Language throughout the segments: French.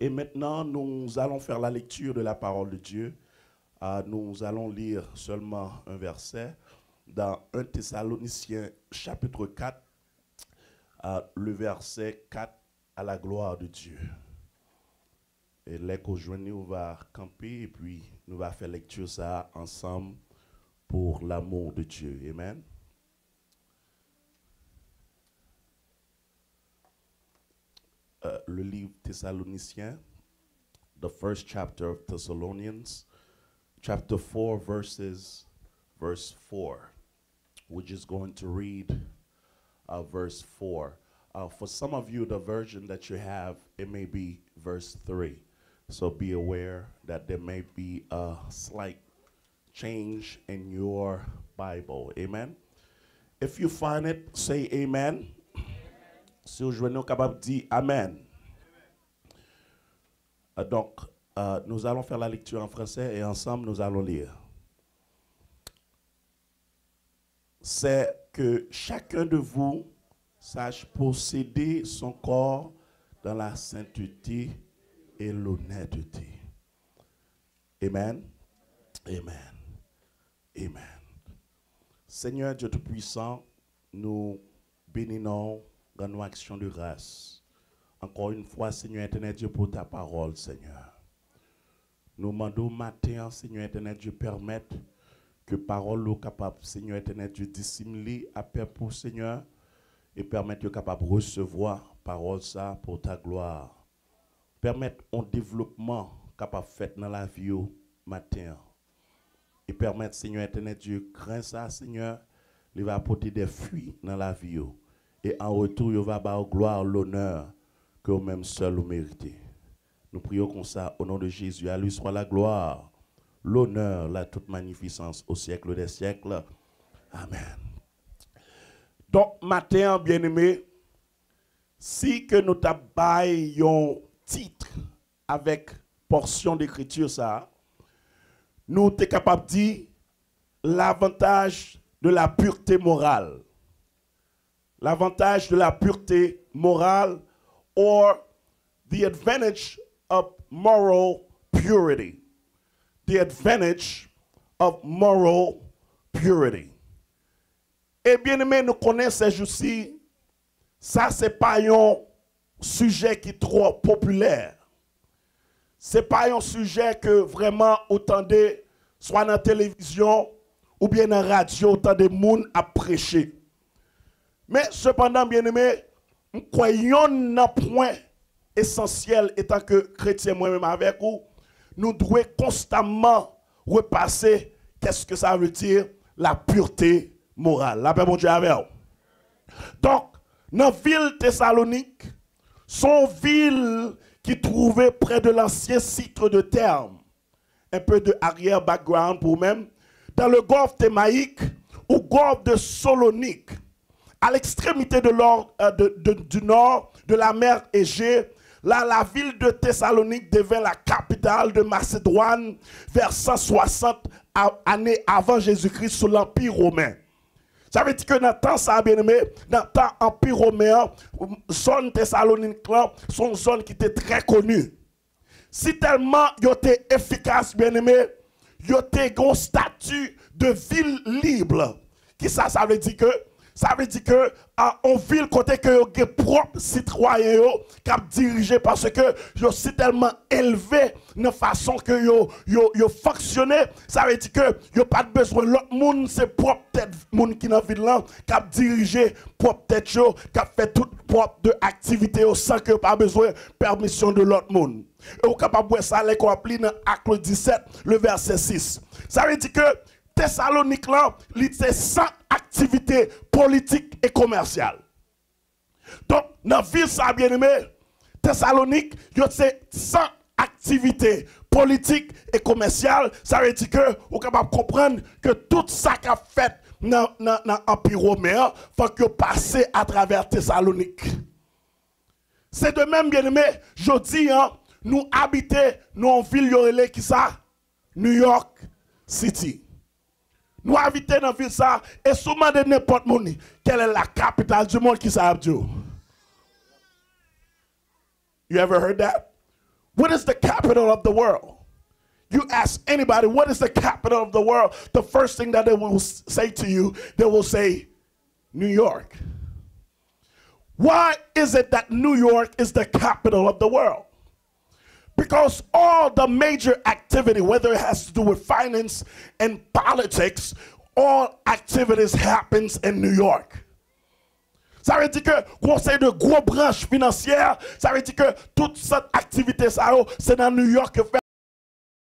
Et maintenant, nous allons faire la lecture de la parole de Dieu. Nous allons lire seulement un verset dans 1 Thessaloniciens chapitre 4, le verset 4 à la gloire de Dieu. Et là qu'aujourd'hui, on va camper et puis nous allons faire lecture ça ensemble pour l'amour de Dieu. Amen. Le livre Thessaloniciens, the first chapter of Thessalonians, chapter 4, verse 4. We're just going to read verse 4. For some of you, the version that you have, it may be verse 3. So be aware that there may be a slight change in your Bible. Amen. If you find it, say amen. Si vous êtes capable de dire amen. Donc, nous allons faire la lecture en français et ensemble nous allons lire. C'est que chacun de vous sache posséder son corps dans la sainteté et l'honnêteté. Amen. Amen. Amen. Seigneur Dieu Tout-Puissant, nous bénissons dans nos actions de grâce. Encore une fois, Seigneur éternel Dieu, pour ta parole, Seigneur. Nous demandons matin, Seigneur éternel Dieu, permettre que parole soit capable, Seigneur éternel Dieu, dissimuler à paix pour Seigneur et permettre que capable de recevoir parole ça pour ta gloire. Permettre un développement capable fait dans la vie au matin. Et permettre, Seigneur éternel Dieu, crains ça, Seigneur, il va apporter des fruits dans la vie. Et en retour, il va avoir gloire, l'honneur que vous-même seul vous méritez. Nous prions comme ça, au nom de Jésus. À lui soit la gloire, l'honneur, la toute magnificence au siècle des siècles. Amen. Donc, matin, bien-aimé, si que nous t'abayons titre avec portion d'écriture, ça, nous sommes capables de dire l'avantage de la pureté morale. L'avantage de la pureté morale, or the advantage of moral purity. The advantage of moral purity. Et bien aimé, nous connaissons ces jours-ci, ça c'est pas un sujet qui est trop populaire. C'est pas un sujet que vraiment autant de, soit dans la télévision ou bien dans la radio, autant de monde à prêcher. Mais cependant, bien aimé, nous croyons dans un point essentiel étant que chrétien moi-même avec vous, nous devons constamment repasser qu'est-ce que ça veut dire la pureté morale. La paix, bon Dieu, avec vous. Donc, dans la ville Thessalonique, son ville qui trouvait près de l'ancien site de Terme, un peu de arrière-background pour même, dans le golfe Thémaïque ou golfe de Salonique, à l'extrémité du nord de la mer Égée, là, la ville de Thessalonique devint la capitale de Macédoine vers 160 années avant Jésus-Christ sous l'Empire romain. Ça veut dire que dans le temps, ça bien aimé, dans le temps Empire romain, zone Thessalonique, c'est une zone qui était très connue. Si tellement il était efficace, bien aimé, il était un statut de ville libre. Qui ça veut dire que? Ça veut dire que en ville côté que yo gen propre citoyen yo cap dirigé parce que yo c'est tellement élevé de façon que yo fonctionner, ça veut dire que yo pas besoin l'autre monde, c'est propre tête monde qui dans ville là cap diriger propre tête yo cap fait toute propre de activité sans que pas besoin permission de l'autre monde. Et vous capable voir ça les qu'on appelle dans Acte 17 le verset 6. Ça veut dire que Thessalonique là, c'est sans activité politique et commerciale. Donc, dans la ville, ça bien aimé, Thessalonique, c'est sans activité politique et commerciale. Ça veut dire que vous êtes capable de comprendre que tout ça qu'a fait dans l'Empire romain, il faut que passe à travers Thessalonique. C'est de même, bien aimé, je dis, hein, nous habitons dans une ville qui ça, New York City. Nous habitons dans la ville ça, et souvent de n'importe où, quelle est la capitale du monde qui ça, Abdou? You ever heard that? What is the capital of the world? You ask anybody, what is the capital of the world? The first thing that they will say to you, they will say, New York. Why is it that New York is the capital of the world? Because all the major activity, whether it has to do with finance and politics, all activities happens in New York. Ça veut dire que conseil de gros branches financières, ça veut dire que toute cette activité, c'est dans New York que fait.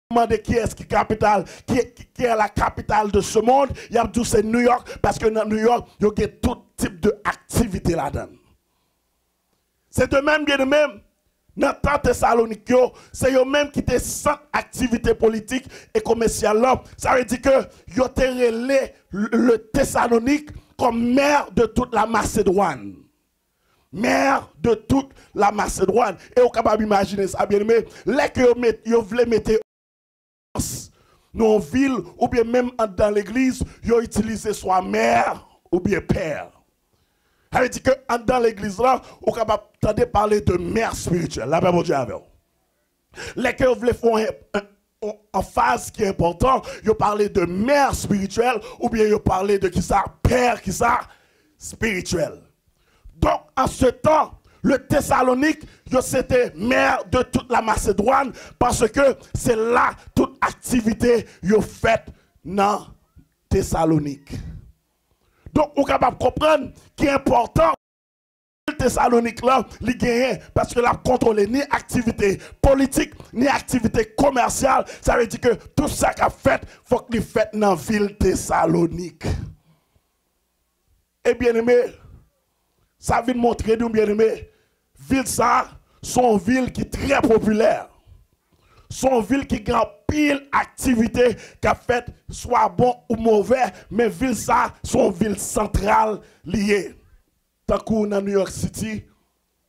Demander qui est qui est la capitale de ce monde, il y a tout c'est New York parce que dans New York, il y a tout type d'activité là-dedans. C'est de même bien de même dans tant Thessalonique, c'est eux même qui étaient sans activité politique et commerciale là. Ça veut dire que ils ont relé le Thessalonique comme maire de toute la Macédoine. Maire de toute la Macédoine. Et vous êtes capable d'imaginer ça bien aimé, les que vous voulez mettre dans une ville ou bien même dans l'église, ils ont utilisé soit mère ou bien père. Ça veut dire que dans l'église là, vous êtes capable de parler de mère spirituelle. La paix, mon Dieu, avec vous. Les que vous voulez faire en phase qui est important, ils parlent de mère spirituelle ou bien ils parlent de qui ça, père qui ça, spirituel. Donc en ce temps, le Thessalonique, c'était maire de toute la Macédoine parce que c'est là toute activité yo faite dans Thessalonique. Donc, vous êtes capable de comprendre qui est important. Le Thessalonique là, il gagne parce que la contrôle ni activité politique, ni activité commerciale. Ça veut dire que tout ça qu'a fait, il faut qu'il fait dans la ville Thessalonique. Et bien aimé, ça vient montrer nous bien aimé. Ville ça, son ville qui est très populaire. Son ville qui a pile activité qu'a fait, soit bon ou mauvais, mais ville ça, son ville centrale liée. Tant qu'on dans New York City,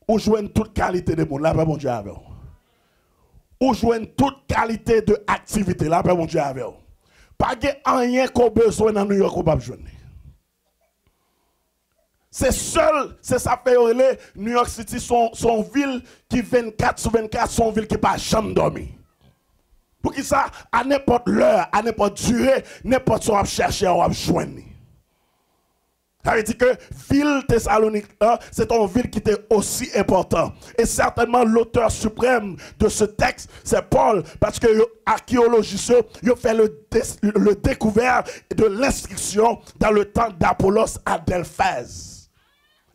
où joignent toute qualité de monde. Là, mon Dieu avec vous. Où joignent toute qualité de activité. Là, mon Dieu avec vous. Pas de rien qu'on besoin dans New York qu'on pas besoin. C'est seul, c'est ça fait New York City, son ville qui 24 sur 24, son ville qui pas jamais dormi. Pour qui ça, à n'importe l'heure, à n'importe durée, n'importe où on chercher, on va joindre. Ça veut dire que ville Thessalonique, c'est une ville qui était aussi importante. Et certainement l'auteur suprême de ce texte, c'est Paul, parce que les archéologistes ont fait le découvert de l'instruction dans le temps d'Apollos à Delphèse.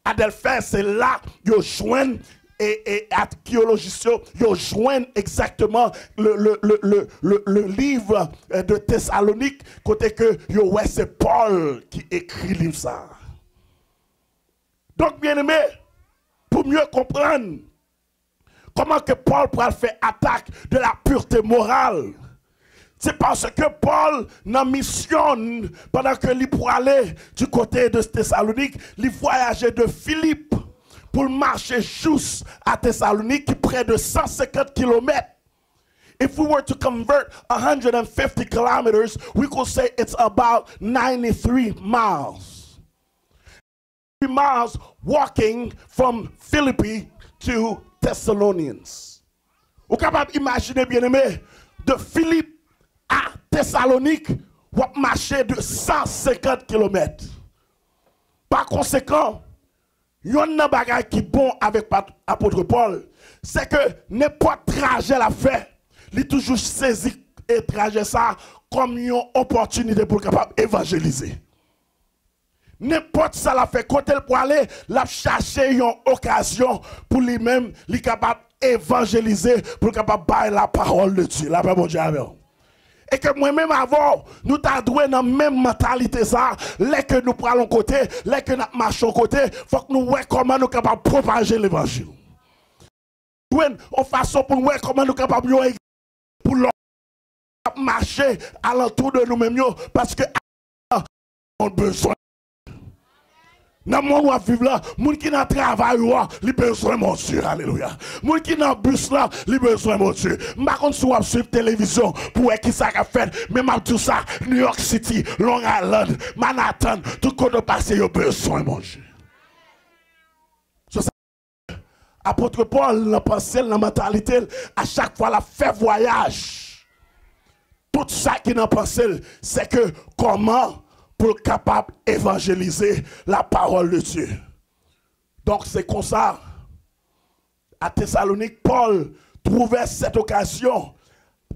À Delphèse, c'est là qu'ils joignent et archéologistes ils joignent exactement le livre de Thessalonique, côté que ouais, c'est Paul qui écrit le livre ça. Donc, bien aimé, pour mieux comprendre comment que Paul pourra faire attaque de la pureté morale, c'est parce que Paul n'a mission pendant que lui pour aller du côté de Thessalonique, il voyageait de Philippe pour marcher juste à Thessalonique, qui près de 150 km. If we were to convert 150 kilometers, we could say it's about 93 miles. 3 miles walking from Philippi to Thessalonians. Vous êtes capable d'imaginer, bien aimé, de Philippe à Thessalonique, vous marchez de 150 km. Par conséquent, il y a un bagage qui est bon avec l'apôtre Paul, c'est que n'importe trajet la fait, il est toujours saisi et trajet ça comme une opportunité pour capable évangéliser. N'importe ça la fait, quand elle pour aller, la chercher une occasion pour lui-même, il est capable évangéliser, pour capable bailler la parole de Dieu. La paix mon Dieu avec. Et que moi-même avant, nous t'avons dans la même mentalité ça, les que nous prenons côté, les que nous marchons côté, il faut que nous voyons comment nous sommes capables de propager l'évangile. En façon pour nous voir comment nous sommes capables de pour marcher à l'entour de nous-mêmes, parce que nous avons besoin. Dans le monde où on vit là, les gens qui ont travail, ils ont besoin de mon Dieu. Alléluia. Les gens qui ont bus là, ils ont besoin de mon Dieu. Je ne sais pas si vous suivez la télévision pour voir qui ça a fait. Mais je dis ça, New York City, Long Island, Manhattan, tout le monde passe, ils ont besoin de mon Dieu. Apôtre Paul, dans pensée, dans la mentalité, à chaque fois, la fait voyage. Tout ça qui dans pensée, c'est que comment pour être capable d'évangéliser la parole de Dieu. Donc c'est comme ça. À Thessalonique, Paul trouvait cette occasion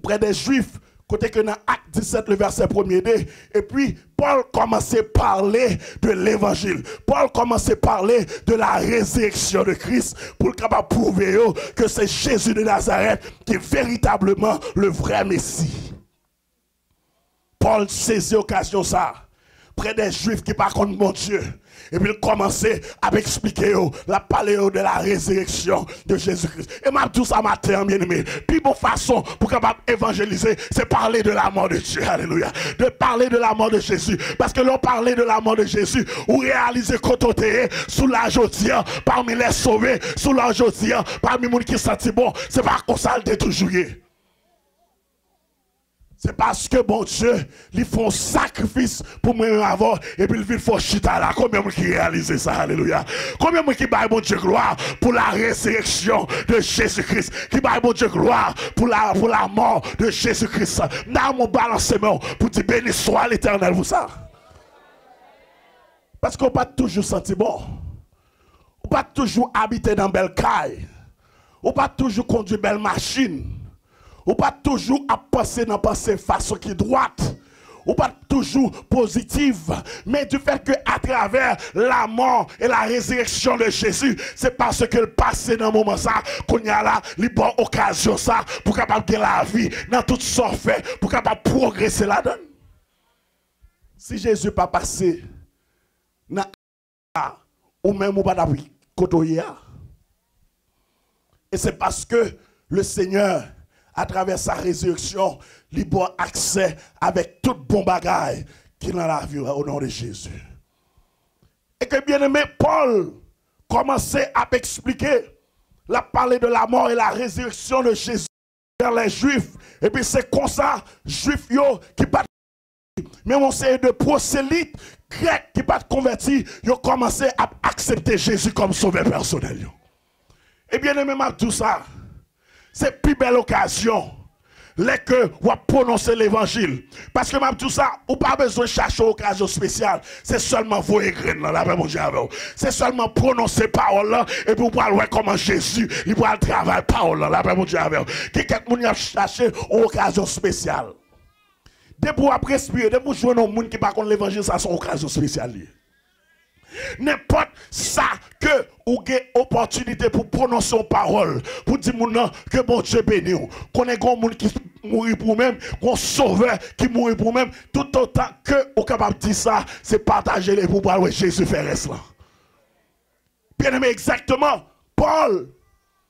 près des Juifs, côté que dans Acte 17, le verset 1er, et puis Paul commençait à parler de l'évangile. Paul commençait à parler de la résurrection de Christ pour capable prouver que c'est Jésus de Nazareth qui est véritablement le vrai Messie. Paul saisit l'occasion ça, près des Juifs qui par contre mon Dieu. Et puis il commençait à expliquer, la parler de la résurrection de Jésus-Christ. Et même tout ça matin, bien aimé. Puis bonne façon pour capable évangéliser, c'est parler de la mort de Dieu. Alléluia. De parler de la mort de Jésus. Parce que l'on parlait de la mort de Jésus, ou réaliser côté sous la jodia, parmi les sauvés, sous la jodia, parmi les gens qui sentent bon, c'est pas qu'on ça le toujours. C'est parce que bon Dieu, ils font sacrifice pour moi avant et puis ils font chita là. Combien de gens qui réalisent ça? Alléluia. Combien de gens qui baillent bon Dieu gloire pour la résurrection de Jésus-Christ? Qui baillent bon Dieu gloire pour la mort de Jésus-Christ? Dans mon balancement pour dire béni soit l'Éternel, vous ça. Parce qu'on pas toujours sentir bon. On pas toujours habiter dans belle caille. On pas toujours conduire belle machine. Ou pas toujours à penser dans penser façon qui est droite. Ou pas toujours positive. Mais du fait que à travers la mort et la résurrection de Jésus, c'est parce que le passé dans le moment ça, qu'on y a là, les bonnes occasions ça, pour capable de la vie, dans tout ce fait, pour capable progresser là-dedans. Si Jésus pas passé, dans ou même ou pas d'après côté. Et c'est parce que le Seigneur, à travers sa résurrection, il a accès avec tout bon bagaille qui est dans la vie au nom de Jésus. Et que bien aimé, Paul commençait à expliquer, la parler de la mort et la résurrection de Jésus vers les Juifs. Et puis c'est comme ça, Juifs qui pas mais on sait de prosélytes grecs qui pas convertis, ils ont commencé à accepter Jésus comme sauveur personnel. Et bien aimé, tout ça. C'est la plus belle occasion que vous prononcez l'évangile. Parce que même tout ça, vous n'avez pas besoin de chercher une occasion spéciale. C'est seulement vous écrire dans la Bible. C'est seulement prononcer parole là et puis vous pouvez voir comment Jésus il va travailler parole dans la Bible. Qui quelqu'un a cherché une occasion spéciale. Dès que vous respirer, dès que vous jouez dans le monde qui par contre l'évangile, ça c'est une occasion spéciale. N'importe ça que ou avez opportunité pour prononcer une parole, pour dire que bon Dieu béni, qu'on est un monde qui mourit pour même, qu'on sauveur qui mourit pour même, tout autant que vous capable de dire ça, c'est partager les pouvoirs où Jésus fait cela. Bien aimé, exactement, Paul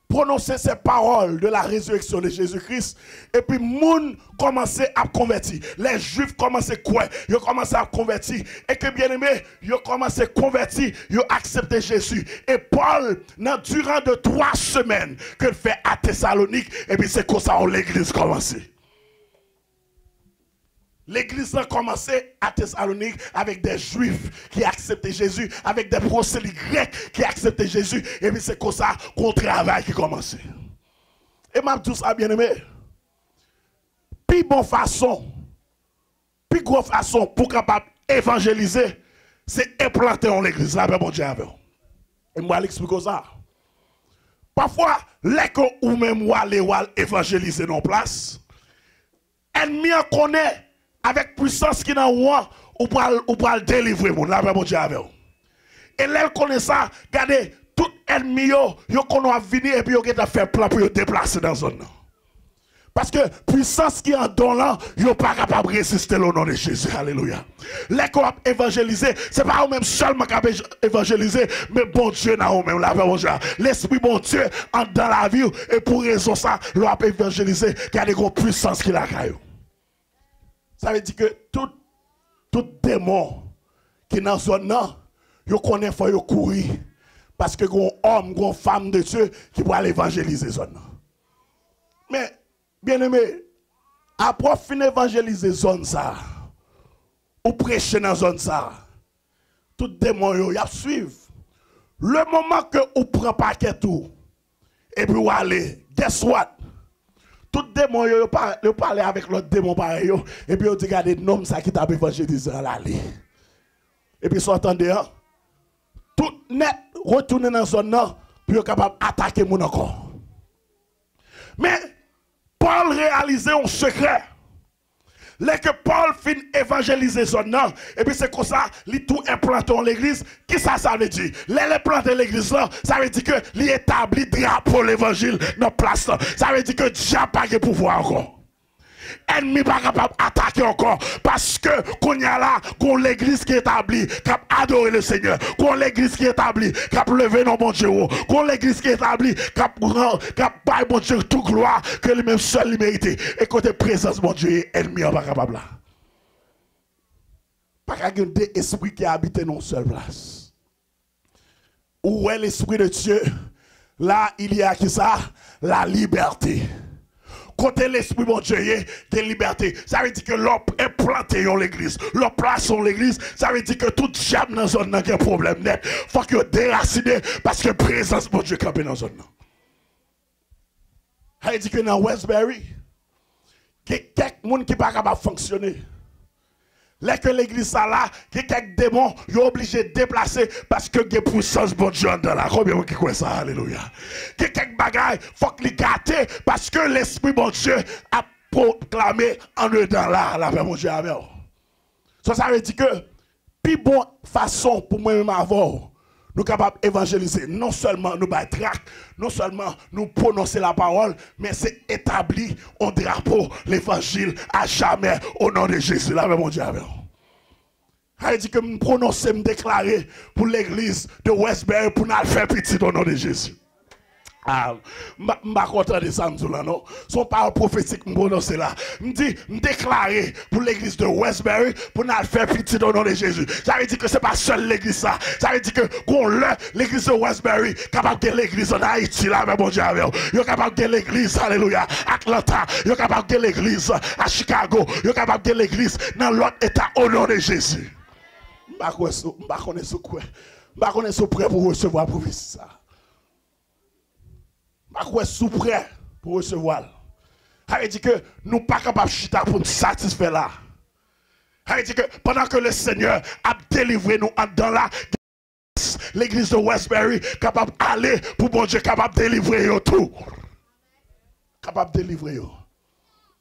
prononcer ces paroles de la résurrection de Jésus-Christ et puis moun commençait à convertir. Les Juifs commençaient à quoi? Ils commençaient à convertir et que bien aimé, ils commençaient à convertir, ils ont accepté Jésus. Et Paul, durant de 3 semaines que fait à Thessalonique, et puis c'est comme ça où l'église commençait. L'église a commencé à Thessalonique avec des Juifs qui acceptaient Jésus, avec des prosélytes grecs qui acceptaient Jésus. Et puis c'est comme ça qu'on travaille qui commençait. Et même tout ça, bien aimé. Puis bonne façon, puis grosse façon pour capable évangéliser, c'est implanter en l'église. Là, bon Dieu avec. Et moi, l'explique ça. Parfois, les que ou même ou aller évangéliser dans place, ennemi en connaît. Avec puissance qui est dans le ou pour le délivrer, mon la mon Dieu avec. Et là, connaît ça, regardez, tout ennemi, yo qu'on a venir et puis yo a fait plan pour yo déplacer dans la zone. Parce que puissance qui est en don là, yo pas capable de résister au nom de Jésus. Alléluia. Les qu'on a évangélisé, c'est pas eux-mêmes seulement qui évangélisé, mais bon Dieu dans eux-mêmes. L'esprit bon Dieu entre dans la vie et pour raison ça, l'on a évangélisé, qu'il y a des grosses puissances qui la caillent. Ça veut dire que tout démon qui est dans la zone là, il connaît qu'il faut courir. Parce que il y a un homme, une femme de Dieu qui peut aller évangéliser la zone. Mais, bien aimé, après finir évangéliser la zone ça, ou prêcher dans la zone ça, tout démon y a suivre. Le moment que vous prenez paquet tout, Et puis, vous allez, guess what? Tout démon, yo parle avec l'autre démon pareil, et puis, vous dit, regardez, nom ça qui t'a évangélisé à l'aller. Et puis, vous entendez, hein? Tout net, retourner dans la zone, puis vous êtes capable d'attaquer mon encore. Mais, Paul réalisait un secret. Dès que Paul finit évangéliser son nom, et puis c'est comme ça, il tout implanté dans l'église. Qui ça veut dire? L'implanter l'église là, ça veut dire que l'établit drapeau l'évangile dans la place là. Ça veut dire que Dieu n'a pas de pouvoir encore. Ennemi pas capable d'attaquer encore parce que qu'on y a là qu'on l'église qui est établie qui a adoré le Seigneur, qu'on l'église qui est établie qui a levé nos bon Dieu, qu'on l'église qui est établie qui a pas bon Dieu toute gloire que lui-même seul lui mérite. Et côté présence mon Dieu ennemi pas capable là. Pas qu'à un esprit qui habite dans une seule place. Où est l'esprit de Dieu? Là il y a qui ça? La liberté. Côté l'esprit mon Dieu, de liberté. Ça veut dire que l'homme est planté dans l'église. L'homme place dans l'église, ça veut dire que tout diable dans la zone n'a pas de problème net. Faut que déraciné parce que présence mon Dieu campé dans la zone. Ça veut dire que dans Westbury, il y a quelques gens qui ne sont pas capables de fonctionner. Là que l'église a là, il y a quelques démons, ils sont obligés de déplacer parce que il y a puissance bon Dieu dans là. Combien de gens qui croient ça? Alléluia. Il y a quelques bagailles, il faut que les gâter parce que l'esprit bon Dieu a proclamé en eux dans là, la paix mon Dieu avec eux. Ça veut dire que, plus bonne façon pour moi-même avoir, nous sommes capables d'évangéliser. Non seulement nous battre, non seulement nous prononcer la parole, mais c'est établi au drapeau l'évangile à jamais au nom de Jésus. Là, mon Dieu, avec vous. Il dit que me prononcer, me déclarer pour l'église de Westbury pour nous faire petit au nom de Jésus. Ah, je ne suis pas content de ça, non? Son parole prophétique me prononce là. Me dit, me déclarer pour l'église de Westbury pour nous faire petit au nom de Jésus. Ça veut dire que ce n'est pas seul l'église ça. Ça veut dire que l'église de Westbury capable de l'église en Haïti là, mais bon Dieu, il est capable de l'église, alléluia, Atlanta, il est capable de l'église à Chicago, il est capable de l'église dans l'autre état au nom de Jésus. Je ne sais pas prêt pour recevoir pour ça. Je suis prêt pour recevoir. Ça veut dire que nous ne sommes pas capables de chiter pour nous satisfaire là. Ça veut dire que pendant que le Seigneur a délivré nous dans la l'église de Westbury, capable d'aller pour bon Dieu, capable de délivrer tout. Capable de délivrer.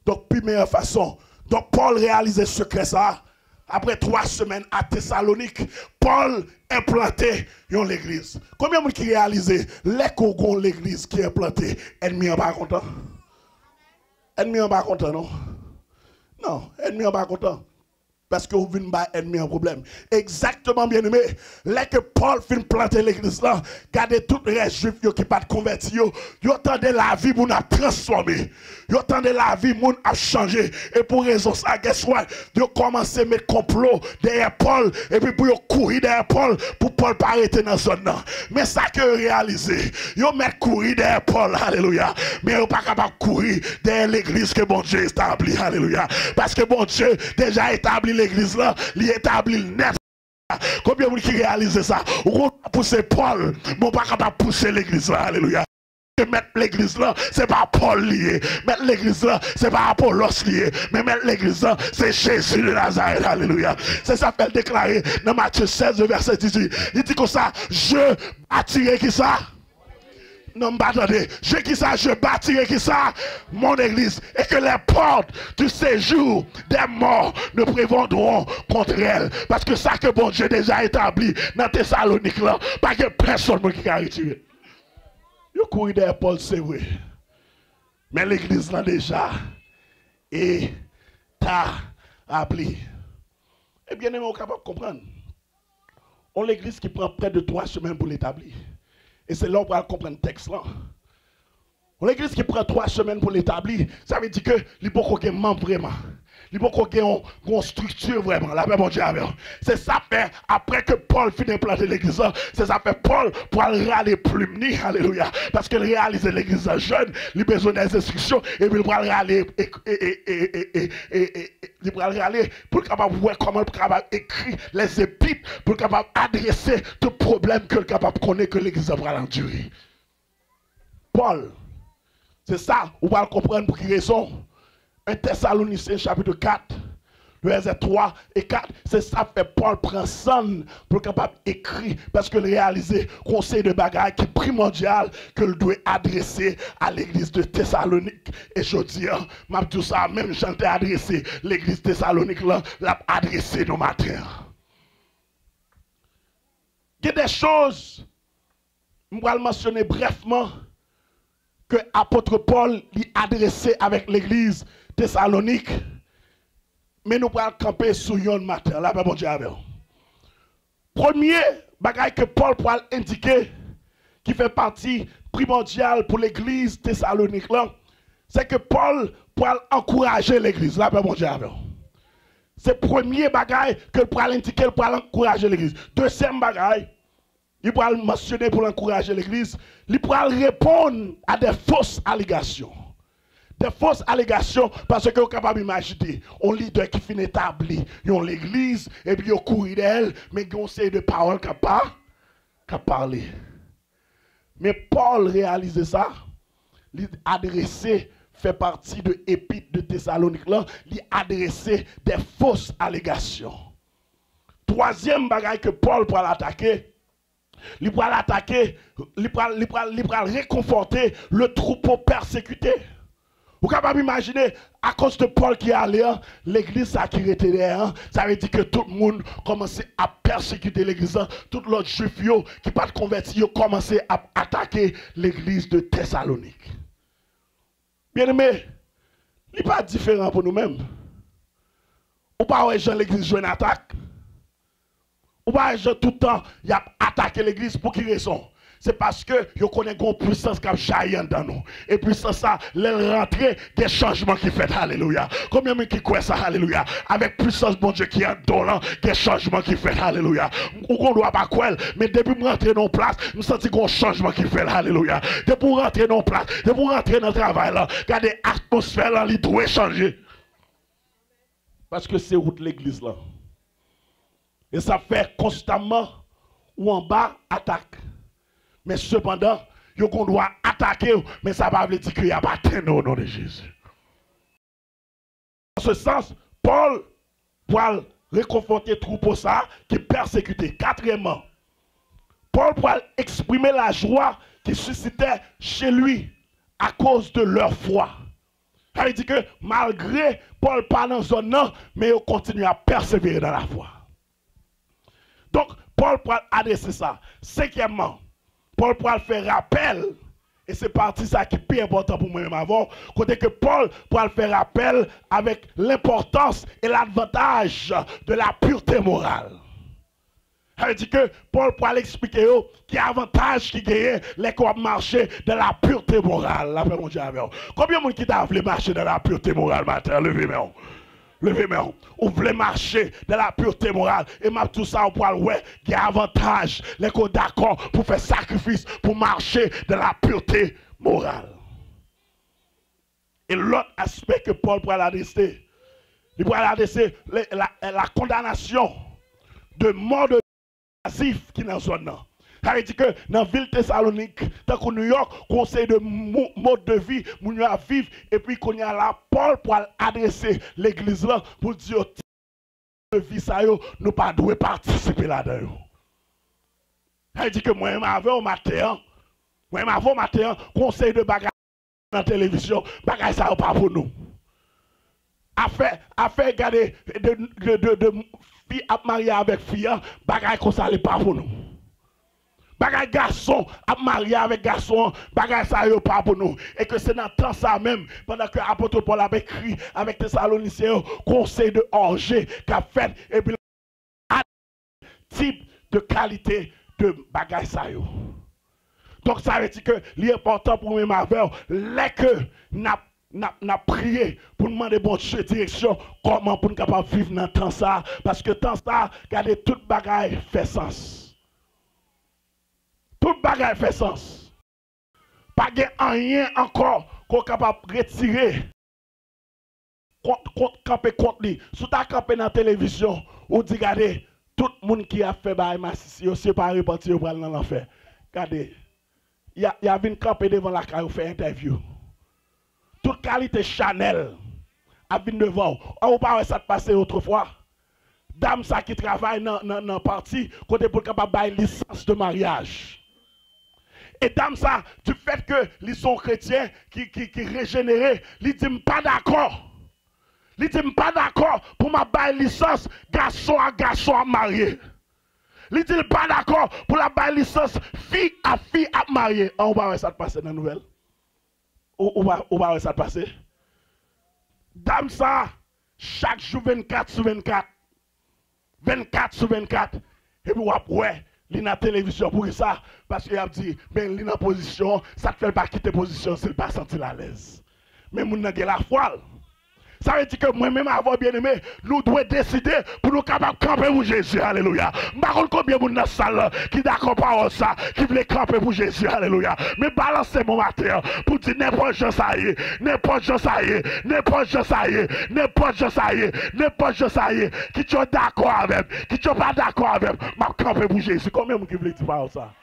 Donc, plus meilleure façon. Donc, Paul réalisait ce secret ça. Après 3 semaines à Thessalonique, Paul implanté l'église. Combien de gens qui réalisent l'église qui est implantée? Ennemi n'est pas content. Ennemi n'est pas content, non? Non, ennemi n'est pas content. Parce que vous venez pas ennemi un problème. Exactement, bien aimé. Là que Paul fin planter l'église là, regardez tous les juifs qui ne pas convertis, ils attendent la vie pour nous transformer. Ils attendent la vie pour nous changer. Et pour raison ça, guess what? Ils commencé à mettre complot derrière Paul et puis pour courir derrière Paul pour Paul pas arrêter dans la zone. Mais ça que réaliser, ils mettent courir derrière Paul, alléluia. Mais ils ne sont pas capables de courir derrière l'église que bon Dieu établit, alléluia. Parce que bon Dieu déjà établi l'église là, il établit le net. Combien de gens qui réalisent ça? On va pousser Paul, mais on ne pas capable de pousser l'église là, alléluia. Mettre l'église là, c'est pas Paul lié. Mettre l'église là, c'est pas Apollos lié. Mais mettre l'église là, c'est Jésus de Nazareth. Alléluia. C'est ça fait déclarer dans Matthieu 16, verset 18. Il dit comme ça, je bâtirai qui ça? Non, m'attendez. Je bâtirai qui ça? Mon église. Et que les portes du séjour des morts ne prévaudront contre elle. Parce que ça que bon Dieu déjà établi dans Thessalonique là, pas que personne qui a retiré. Yo couru derrière Paul, c'est vrai. Mais l'église là déjà est établie. Eh bien, on est capable de comprendre. On l'église qui prend près de 3 semaines pour l'établir. Et c'est là où on va comprendre le texte là. On l'église qui prend 3 semaines pour l'établir, ça veut dire que il faut qu'on ait membre vraiment. Il faut qu'on ait une structure vraiment. La paix mon Dieu avec. C'est ça fait après que Paul finit de planter l'église. C'est ça fait Paul pour aller râler plus mini. Alléluia. Parce qu'il réalise l'église jeune, il a besoin des instructions et puis il va râler il va râler pour capable voir comment capable écrire les épîtres pour capable adresser tout problème que capable connaître que l'église va endurer. Paul. C'est ça, on va le comprendre pour quelle raison. 1 Thessaloniciens chapitre 4, verset 3 et 4, c'est ça fait Paul prend son pour capable d'écrire parce que le réaliser conseil de bagaille qui est primordial que le doit adresser à l'église de Thessalonique. Et je dis, m'a tout ça, même j'entends adresser l'église de Thessalonique là, l'a adressé nos matins. Il y a des choses, je vais le mentionner brièvement, que l'apôtre Paul lui adressé avec l'église Thessalonique, mais nous allons camper sur un matin. Là, bon Dieu avec. Premier bagage que Paul pourra indiquer, qui fait partie primordiale pour l'église Thessalonique, c'est que Paul pourra encourager l'église. Là, bon Dieu avec. C'est le premier bagage que pourra indiquer, pour encourager l'église. Deuxième bagage, il pourra le mentionner pour encourager l'église, il pourra répondre à des fausses allégations. Des fausses allégations parce que vous êtes capable d'imaginer un leader qui finit établi dans l'église et puis il court d'elle, mais il y a de paroles qui parler. Mais Paul réalise ça, il adressé fait partie de l'épître de Thessalonique là, il adressé des fausses allégations. Troisième bagage que Paul pourra l'attaquer, il pourra l'attaquer, il pourra réconforter le troupeau persécuté. Vous pouvez pas imaginer, à cause de Paul qui est allé, l'église a qui était derrière, ça veut dire que tout le monde commençait à persécuter l'église, tout l'autre juif qui pas de converti, commençait à attaquer l'église de Thessalonique. Bien aimé, il n'est pas différent pour nous-mêmes. Ou pas l'église joue une attaque. Ou pas tout le temps, il a attaqué l'église pour quelle raison? C'est parce que vous connaissez une puissance qui a jailli dans nous. Et puissance ça, elle rentre, des changements qui fait. Alléluia. Combien de gens qui croient ça? Alléluia. Avec puissance, bon Dieu, qui est dans des changements qui fait. Alléluia. On ne doit pas croire, mais depuis que rentrer dans place, nous sentons un changement qui fait. Alléluia. Depuis que rentrer dans place, depuis que rentrer dans le travail, regardez l'atmosphère, elle doit changer. Parce que c'est où l'église là. Et ça fait constamment ou en bas attaque. Mais cependant, on doit attaquer, mais ça va veut dire qu'il n'y a pas de au nom de Jésus. Dans ce sens, Paul pourra réconforter troupeau ça qui est persécuté. Quatrièmement, Paul pourra exprimer la joie qui suscitait chez lui à cause de leur foi. Ça veut dire que malgré Paul pas dans zone non, mais il continue à persévérer dans la foi. Donc, Paul pourra adresser ça. Cinquièmement, Paul pourra faire rappel, et c'est parti ça qui est plus important pour moi-même avant, côté que Paul pourra faire rappel avec l'importance et l'avantage de la pureté morale. Ça veut dire que Paul pourra l'expliquer qu'il y a avantage qui gagne les qui marcher dans la pureté morale. La paix mon Dieu avec vous. Combien de gens qui t'a voulu marcher dans la pureté morale matin? Levez-moi. Levez-moi. On voulait marcher dans la pureté morale. Et m'a tout ça, on pourra ouais, il y a avantage. Les qui sont d'accord pour faire sacrifice, pour marcher dans la pureté morale. Et l'autre aspect que Paul pourra l'adresser, il pourra l'adresser la condamnation de mort de passif qui est dans zone. Ça veut dire que dans la ville Thessalonique, tant que New York, conseil de mode de vie, nous à vivre, et puis qu'on y a là, Paul pour adresser l'église là, pour dire de vie, ça, nous pas devons participer là-dedans. Ça veut dire que moi-même avant au matin, conseil de bagage dans la télévision, bagage ça pas pour nous. Affaire garder de fille à marier avec fille, bagage comme ça n'est pas pour nous. Bagay garçon à marier avec garçon, bagay ça yo pas pour nous. Et que c'est dans le temps ça même, pendant que l'apôtre Paul a écrit avec Thessaloniciens, conseil de orgie qu'a fait, et puis type de qualité de bagay ça yo. Donc ça veut dire que l'important pour nous avec, c'est que n'a prié pour demander bon Dieu direction, comment pour nous capable vivre dans le temps ça, parce que temps ça, regardez tout bagay fait sens. Tout bagage fait sens. Pas de rien encore qu'on est capable de retirer contre lui. Si tu as campé dans la télévision, ou dit regardez, tout le monde qui a fait bail massif, c'est pas reparti dans l'enfer. Regardez, il y a une campé devant la caille, fait interview. Toute qualité Chanel a venu devant. On pas ça passer autrefois. Dame ça qui travaille dans le parti, côté pour capable bailler licence de mariage. Et dame ça, du fait que ils sont chrétiens qui régénérés, ils disent pas d'accord. Ils disent pas d'accord pour ma bailler licence garçon à marier. Ils disent pas d'accord pour la bailler licence fille à marier. On va voir ça passer dans la nouvelle. On va ça passer. Dame ça, chaque jour 24 sur 24. 24 sur 24. Et puis, ouais, il y a la télévision pour ça. Parce qu'il a dit, ben, il est en position, ça ne fait pas quitter position s'il ne pas sentir à l'aise. Mais mon n'a la foi. Ça veut dire que moi-même, avant bien aimé, nous devons décider pour nous capables de camper pour Jésus. Alléluia. Je ne sais pas combien de gens dans la salle qui sont d'accord par ça, qui veulent camper pour Jésus. Alléluia. Mais balancez mon matin pour dire n'importe quoi ça y est, n'importe quoi ça y est, n'importe quoi ça y est, n'importe quoi ça y est, n'importe quoi ça y est, qui sont d'accord avec, qui ne sont pas d'accord avec, je camper pour Jésus. Combien de gens qui veulent dire par ça?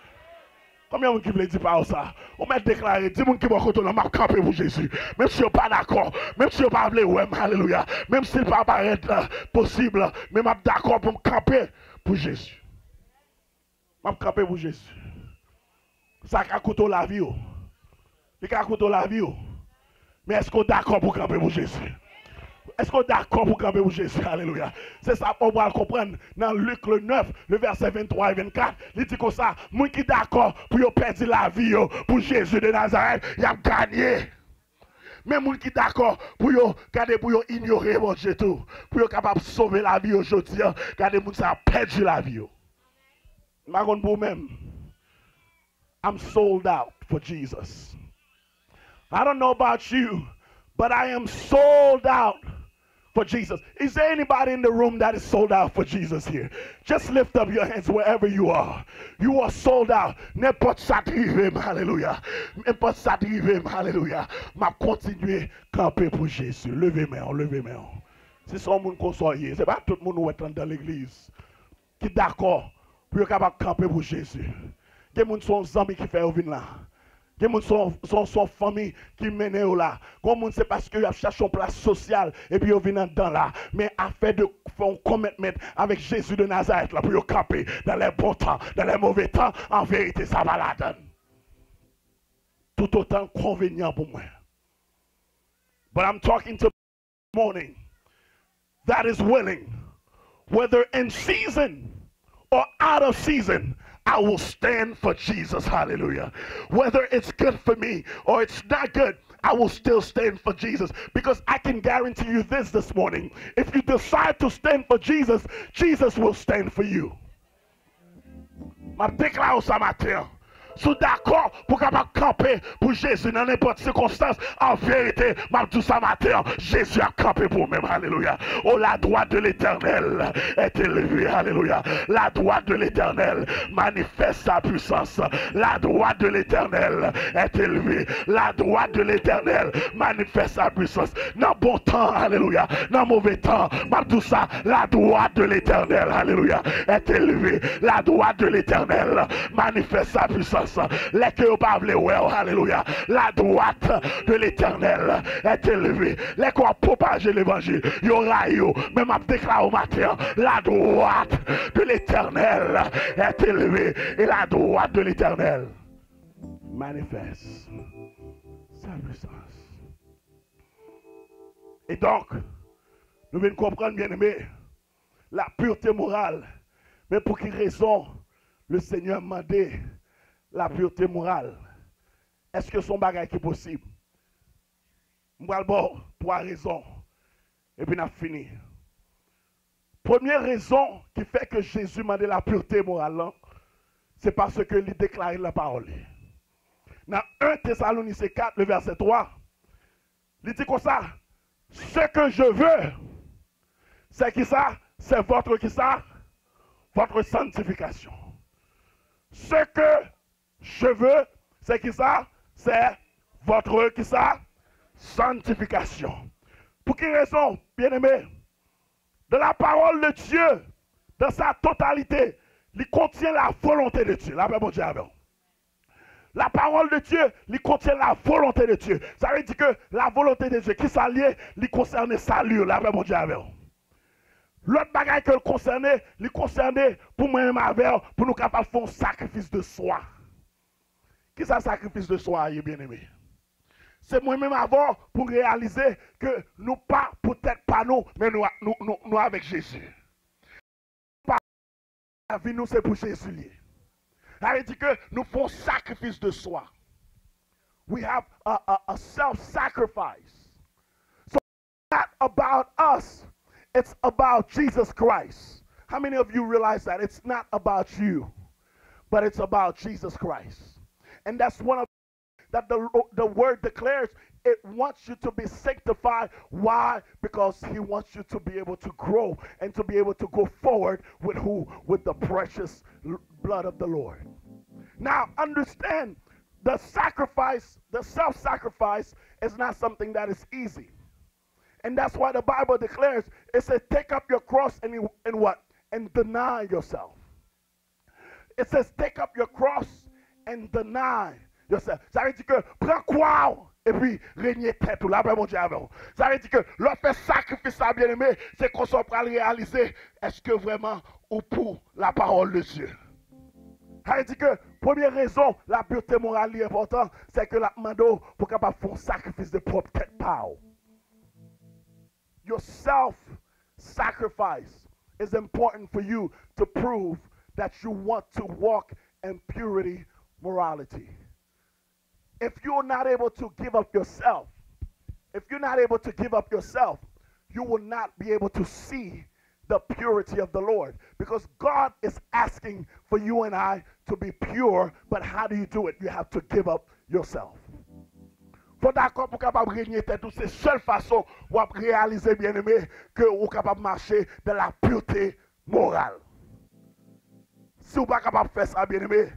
Combien de gens qui veulent dire par ça? On m'a déclaré, 10 gens qui vont retourner, m'a campé pour Jésus. Même si on n'est pas d'accord, même si on pas voulu, ouais, alléluia. Même si pas paraître possible, mais m'a d'accord pour me camper pour Jésus. M'a camper pour Jésus. Ça a coûté la vie. Il a coûté la vie. Mais est-ce qu'on est d'accord pour camper pour Jésus? Est-ce qu'on est d'accord pour camper pour Jésus? Alléluia. C'est ça qu'on va comprendre dans Luc le 9, le verset 23 et 24. Il dit comme ça, moi qui d'accord pour perdre la vie pour Jésus de Nazareth, il a gagné. Mais moi qui d'accord pour ignorer mon Dieu tout, pour capable de sauver la vie aujourd'hui, regardez moi ça a perdu la vie. Je pour même. I'm sold out for Jesus. I don't know about you, but I am sold out for Jesus. Is there anybody in the room that is sold out for Jesus here? Just lift up your hands wherever you are. You are sold out. N'importe ça arrive, hallelujah. N'importe ça arrive, hallelujah. M'a continuer camper pour Jésus. Levez-moi, levez-moi. C'est son monde qu'on soit hier. C'est pas tout le monde qui est dans l'église qui est d'accord pour être capable de camper pour Jésus. Il y a des gens qui sont amis qui font venir là. Il y a des gens qui sont son famille qui mènent là. Comme c'est parce qu'ils cherchent une place sociale et puis ils viennent dans là. Mais afin de faire un commitment avec Jésus de Nazareth là, pour y camper dans les bons temps, dans les mauvais temps, en vérité, ça va la donner. Tout autant convenient pour moi. But I'm talking to morning that is willing, whether in season or out of season, I will stand for Jesus. Hallelujah. Whether it's good for me or it's not good, I will still stand for Jesus. Because I can guarantee you this morning. If you decide to stand for Jesus, Jesus will stand for you. Ma déclaration ce matin. Sous d'accord pour capable camper pour Jésus dans n'importe circonstance. En vérité, m'a tout ça matin, Jésus a campé pour même. Alléluia. Oh, la droite de l'Éternel est élevée. Alléluia. La droite de l'Éternel manifeste sa puissance. La droite de l'Éternel est élevée. La droite de l'Éternel manifeste sa puissance. Dans bon temps, alléluia. Dans mauvais temps, m'a tout ça, la droite de l'Éternel, alléluia, est élevée. La droite de l'Éternel manifeste sa puissance. Les que vous parlez, alléluia. La droite de l'Éternel est élevée. Les qui ont propagé l'évangile, il y aura eu, même à déclarer au matin, la droite de l'Éternel est élevée. Et la droite de l'Éternel manifeste sa puissance. Et donc, nous venons comprendre, bien aimé, la pureté morale. Mais pour quelle raison le Seigneur m'a demandé la pureté morale? Est-ce que son bagage est possible? Moi, bon, 3 raisons. Et puis, on a fini. Première raison qui fait que Jésus m'a demandé la pureté morale, c'est parce que il déclare la parole. Dans 1 Thessaloniciens 4, le verset 3, il dit comme ça, ce que je veux, c'est qui ça? C'est votre qui ça? Votre sanctification. Ce que je veux, c'est qui ça? C'est votre qui ça? Sanctification. Pour quelle raison, bien-aimé? De la parole de Dieu, dans sa totalité, il contient la volonté de Dieu. La paix, bon Dieu, avec. la parole de Dieu, il contient la volonté de Dieu. Ça veut dire que la volonté de Dieu qui s'allie, il concerne salut, là, mon Dieu avec. L'autre bagaille que le concernait pour moi-même avec, pour nous capables de faire un sacrifice de soi. Qui est un sacrifice de soi, bien-aimé? C'est moi-même avant pour réaliser que nous pas, peut-être pas nous, mais nous avec Jésus. La vie nous c'est pour Jésus. Ça veut dire que nous faisons sacrifice de soi. We have a self-sacrifice. So it's not about us, it's about Jesus Christ. How many of you realize that? It's not about you, but it's about Jesus Christ. And that's one of that the word declares. It wants you to be sanctified. Why? Because he wants you to be able to grow and to be able to go forward with who? With the precious blood of the Lord. Now, understand, the sacrifice, the self-sacrifice is not something that is easy. And that's why the Bible declares, it says, take up your cross and what? And deny yourself. It says, take up your cross and deny yourself. Ça veut dire que, prends quoi? Et puis, régner tête, là, mon Dieu, avec vous. Ça veut dire que, l'autre sacrifice, bien aimé, c'est qu'on soit prêt à réaliser, est-ce que vraiment, ou pour la parole de Dieu? Ça veut dire que, première raison, la pureté morale est importante, c'est que la mando, pour capable faire un sacrifice de propre tête, pas. Your self-sacrifice is important for you to prove that you want to walk in purity, morality. If you're not able to give up yourself, you will not be able to see the purity of the Lord. Because God is asking for you and I to be pure, but how do you do it? You have to give up yourself. Faut d'accord pour capable régner tête, c'est seule façon pour réaliser, bien aimé, que vous êtes capable de marcher dans la pureté morale. Si vous n'êtes pas capable de faire ça, bien aimé,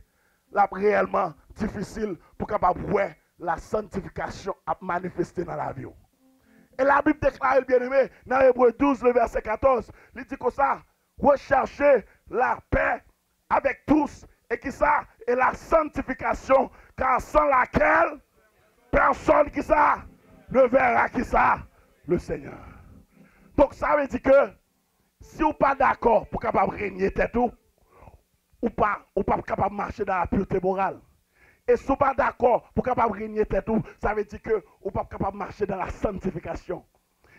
là réellement difficile pour capable voir la sanctification à manifester dans la vie. Et la Bible déclare, bien aimé, dans Hébreux 12, le verset 14, il dit comme ça, recherchez la paix avec tous, et qui ça, et la sanctification, car sans laquelle personne qui ça ne verra qui ça, le Seigneur. Donc ça veut dire que si vous n'êtes pas d'accord pour capable régner tête ou pas capable de marcher dans la pureté morale. Et si vous n'êtes pas d'accord pour capable régner tête ça veut dire que vous n'êtes pas capable de marcher dans la sanctification.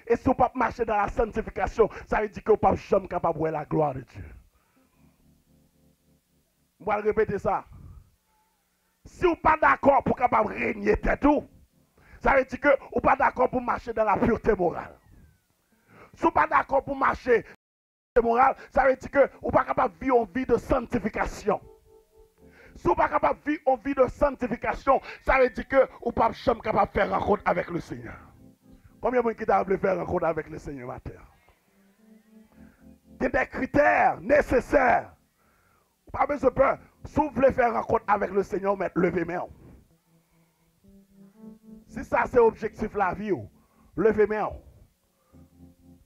Et si vous n'êtes pas marcher dans la sanctification, ça veut dire que vous n'êtes pas jamais capable de voir la gloire de Dieu. Je vais répéter ça. Si vous n'êtes pas d'accord pour capable régner tête ça veut dire que vous n'êtes pas d'accord pour marcher dans la pureté morale. Si vous n'êtes pas d'accord pour marcher morale, ça veut dire que vous n'êtes pas capable de vivre une vie de sanctification. Si vous n'êtes pas capable de vivre une vie de sanctification, ça veut dire que vous n'êtes pas jamais capable de faire rencontre avec le Seigneur. Combien de gens qui doivent faire rencontre avec le Seigneur matin? Il y a des critères nécessaires. Pas besoin de peur. Si vous voulez faire rencontre avec le Seigneur, levez main. Si ça c'est l'objectif de la vie, levez main.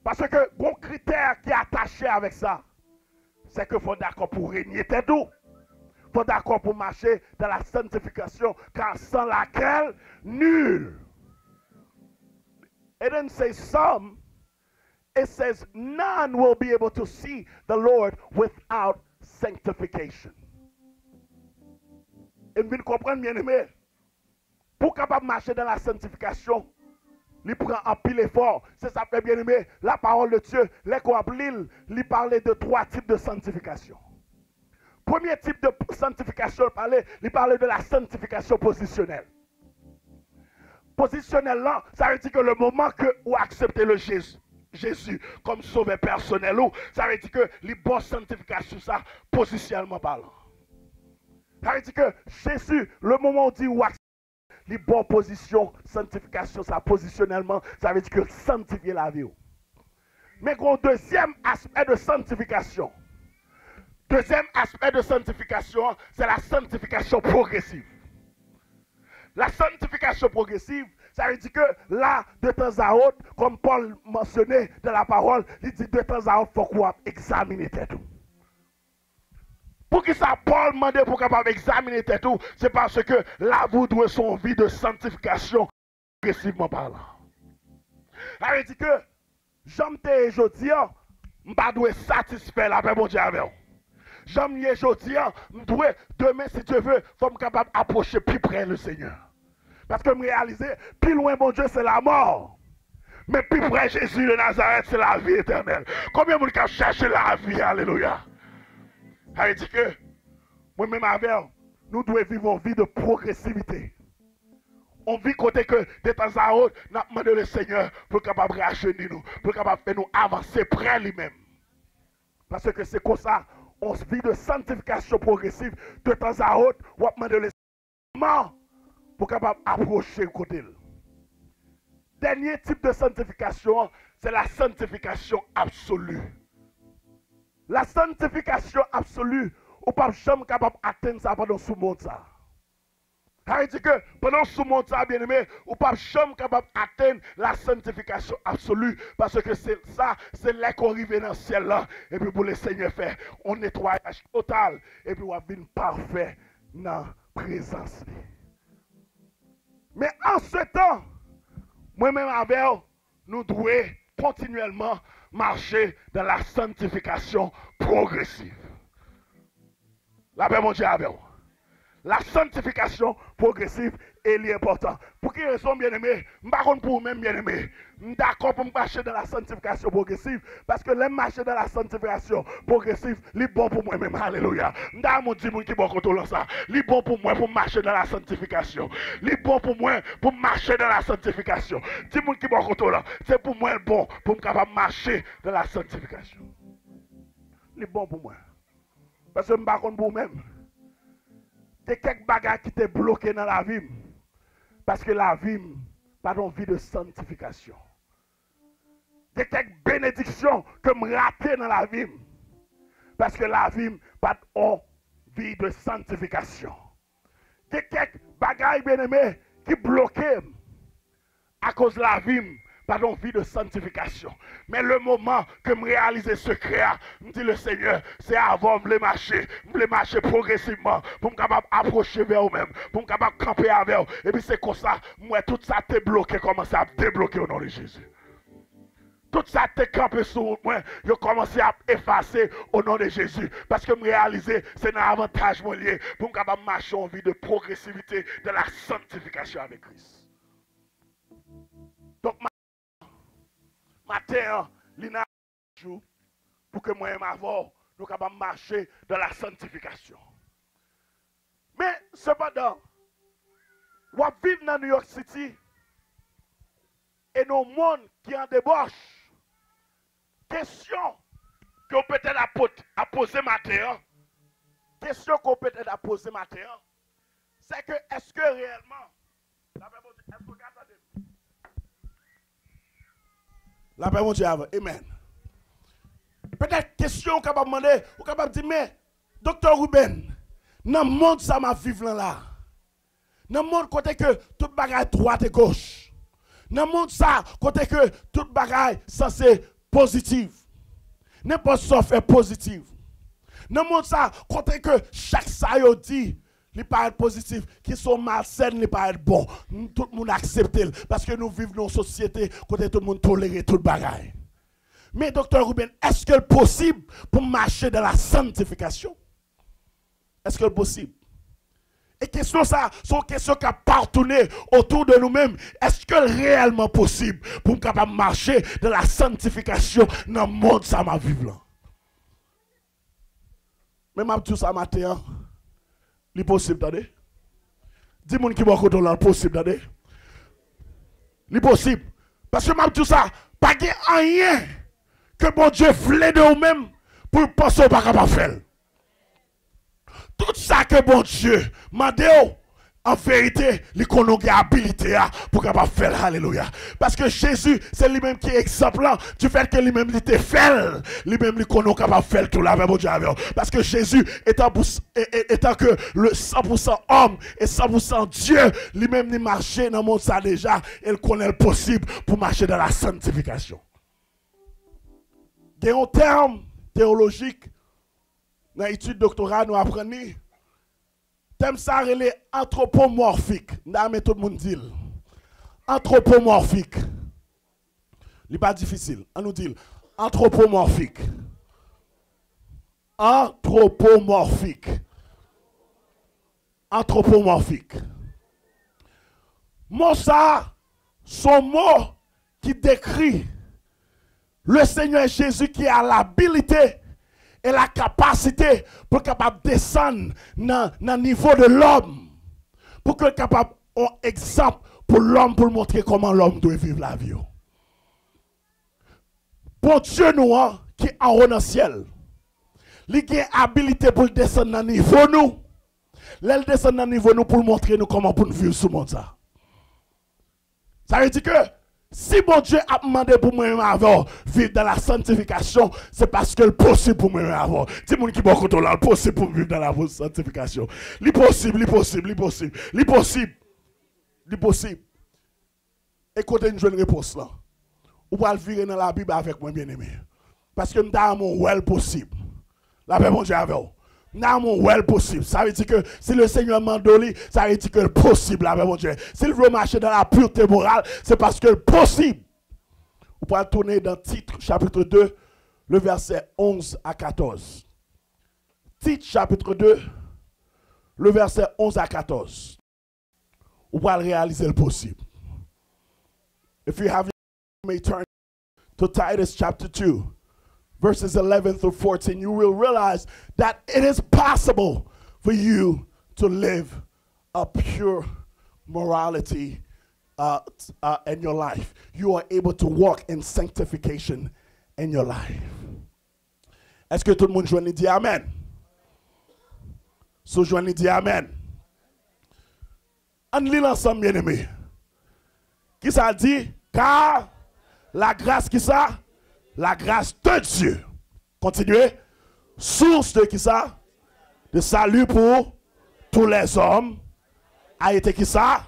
Parce que bon critère qui est attaché avec ça, c'est qu'il faut d'accord pour régner tête doux. Il faut d'accord pour marcher dans la sanctification, car sans laquelle, nul. It didn't say some, it says none will be able to see the Lord without sanctification. Et vous comprenez bien aimé, pour capable marcher dans la sanctification, il prend un pile effort. C'est ça fait bien aimé. La parole de Dieu, les l'île, il parlait de 3 types de sanctification. Premier type de sanctification, il parlait de la sanctification positionnelle. Positionnelle là, ça veut dire que le moment que vous acceptez le Jésus comme sauveur personnel, ça veut dire que les bonnes sanctifications, ça, positionnellement parlant. Ça veut dire que Jésus, le moment où vous acceptez les bonnes positions, sanctification, ça positionnellement, ça veut dire que sanctifier la vie. Mais le deuxième aspect de sanctification, c'est la sanctification progressive. La sanctification progressive, ça veut dire que là, de temps à autre, comme Paul mentionnait dans la parole, il dit de temps à autre, il faut qu'on examine tout. Pour qui ça Paul demandait pour capable examiner tout, c'est parce que là vous doit son vie de sanctification progressivement parlant. Ça veut dire que j'aime te jodi, m'pas doit satisfaire la paix bon Dieu avec. J'aime y jodi, m'doit demain si Dieu veut, faut me capable approcher plus près le Seigneur. Parce que me réaliser plus loin bon Dieu c'est la mort. Mais plus près Jésus de Nazareth c'est la vie éternelle. Combien de gens cherchent la vie, alléluia. Ça veut dire que moi-même avec nous devons vivre une vie de progressivité. On vit côté que de temps à autre, nous demandons le Seigneur pour capable rajeunir nous, pour capable faire nous avancer près lui-même. Parce que c'est comme ça, on vit de sanctification progressive. De temps à autre, on demande le Seigneur pour capable approcher le côté. Dernier type de sanctification, c'est la sanctification absolue. La sanctification absolue, on ne peut jamais capable d'atteindre ça pendant ce monde. Ça veut dire que pendant ce monde, bien aimé, on ne peut jamais capable d'atteindre la sanctification absolue. Parce que c'est ça, c'est là qu'on arrive dans le ciel là. Et puis pour le Seigneur faire un nettoyage total. Et puis on va venir parfait dans la présence. Mais en ce temps, moi-même avec nous devons continuellement marcher dans la sanctification progressive. La paix, mon Dieu, avec vous. La sanctification progressive est important. Pour quelle raison, bien aimé? Je ne sais pas pour vous-même, bien aimé. Je suis d'accord pour marcher dans la sanctification progressive. Parce que le marcher dans la sanctification progressive, c'est bon pour moi-même. Alléluia. Je ne sais pas si vous qui bon contrôle ça. C'est bon pour moi pour marcher dans la sanctification. C'est bon pour moi pour marcher dans la sanctification. Si vous qui bon contrôle, c'est pour moi bon pour me capable marcher dans la sanctification. C'est bon pour moi. Parce que je ne sais pas pour vous-même. Il y a quelques bagages qui étaient bloqués dans la vie. Parce que la vie n'a pas d'envie de sanctification. Il y a quelques bénédictions que je raté dans la vie. Parce que la vie n'a pas d'envie de sanctification. Il y a quelques bagages bien aimés qui bloquaient à cause de la vie. Pas d'envie de sanctification. Mais le moment que je réalise ce créa, me dit le Seigneur, c'est avant de marcher progressivement, pour me capable approcher vers vous-même, pour me capable camper avec vous. Et puis c'est comme ça, moi tout ça t'est bloqué, commence à débloquer au nom de Jésus. Tout ça t'est campé sur moi, je commence à effacer au nom de Jésus. Parce que me réaliser, c'est un avantage mon lié, pour me capable marcher en vie de progressivité, de la sanctification avec Christ. Donc, matin, l'ina pour que moi et ma voix, nous capables marcher dans la sanctification. Mais cependant, on vit dans New York City et nos mondes qui en débauche. Question qu'on peut-être à poser matin. Question qu'on peut-être à poser matin. C'est que est-ce que réellement, est-ce que regardez? La paix, mon Dieu, amen. Peut-être question qu'on va demander, ou qu'on va dire, mais, docteur Ruben, dans le monde, ça m'a vivre là. Dans le monde, côté que tout bagaille droite et gauche. Dans le monde, ça, côté que tout bagaille, ça c'est positif. N'importe quoi fait positif. Dans le monde, ça, côté que chaque ça y dit, il pas être positif, qui sont malsaines, il pas être bon. Tout le monde accepte parce que nous vivons dans une société côté tout le monde tolère tout le bagaille. Mais docteur Ruben, est-ce que c'est possible pour marcher dans la sanctification? Est-ce que c'est possible? Et question ça, sont questions qui appartenaient autour de nous-mêmes. Est-ce que c'est réellement possible pour nous capable marcher dans la sanctification dans le monde ça m'a vivre là? Même tout ça matin. C'est possible, attendez. Dis-moi qui va côté là, possible, attendez. C'est possible. Parce que même tout ça, pas de rien que bon Dieu voulait de vous-même pour penser au pas capable faire. Tout ça que bon Dieu m'a dit, en vérité, il connaît l'habilité pour capable faire. Alléluia. Parce que Jésus, c'est lui-même qui est exemple du fait que lui-même il était fait. Lui-même il connaît capable faire tout là. Parce que Jésus étant que le 100% homme et 100% Dieu, lui-même il marchait dans le monde ça déjà. Il connaît le possible pour marcher dans la sanctification. Il y a un terme théologique Dans l'étude doctorat, nous apprenons. Thème ça, il est anthropomorphique. Nous tout le monde dit. Anthropomorphique. Ce n'est pas difficile. On nous dit anthropomorphique. Anthropomorphique. Anthropomorphique. Mot ça, son mot qui décrit le Seigneur Jésus qui a l'habilité et la capacité pour capable descendre dans le niveau de l'homme. Pour que capable un exemple pour l'homme pour montrer comment l'homme doit vivre la vie. Pour Dieu nous qui est en haut dans le ciel, il a habilité pour descendre dans le niveau nous. L'elle descend dans le niveau nous pour montrer nous comment pour nous vivre ce monde ça. Ça veut dire que si mon Dieu a demandé pour moi avant vivre dans la sanctification, c'est parce que c'est possible pour moi avant. Dis moi qui bon contrôle là, possible pour vivre dans la sanctification. C'est possible, c'est possible, c'est possible, c'est possible. C'est possible. Écoutez une jeune réponse là. Ou pas le virer dans la Bible avec moi bien-aimé. Parce que m'ta mon well possible. La paix mon Dieu avec vous. N'a mon well possible. Ça veut dire que si le Seigneur m'a donné, ça veut dire que le possible avec mon Dieu. S'il veut marcher dans la pureté morale, c'est parce que le possible. Vous pouvez tourner dans Titre chapitre 2, le verset 11 à 14. Titre chapitre 2, le verset 11 à 14. Vous pouvez réaliser le possible. If you have, you may turn to Titus chapter 2. Verses 11 through 14, you will realize that it is possible for you to live a pure morality in your life. You are able to walk in sanctification in your life. Est-ce que tout le monde joint dit Amen? So joint dit Amen. On lit ensemble, bien aimé. Qui ça dit? Car la grâce qui ça? La grâce de Dieu. Continuez. Source de qui ça? De salut pour tous les hommes. A été qui ça?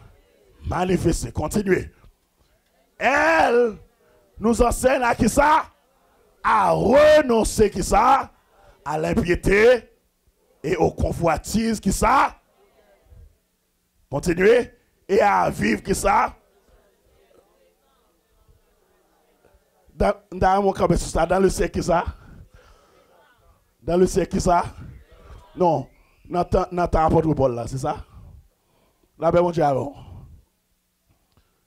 Manifesté. Continuez. Elle nous enseigne à qui ça? À renoncer qui ça? À l'impiété et aux convoitises qui ça? Continuez. Et à vivre qui ça? Dans mon cabinet, ça, dans le siècle ça? Dans le siècle ça? Non, dans l'apôtre Paul là, c'est ça? Là, ben mon Dieu avant.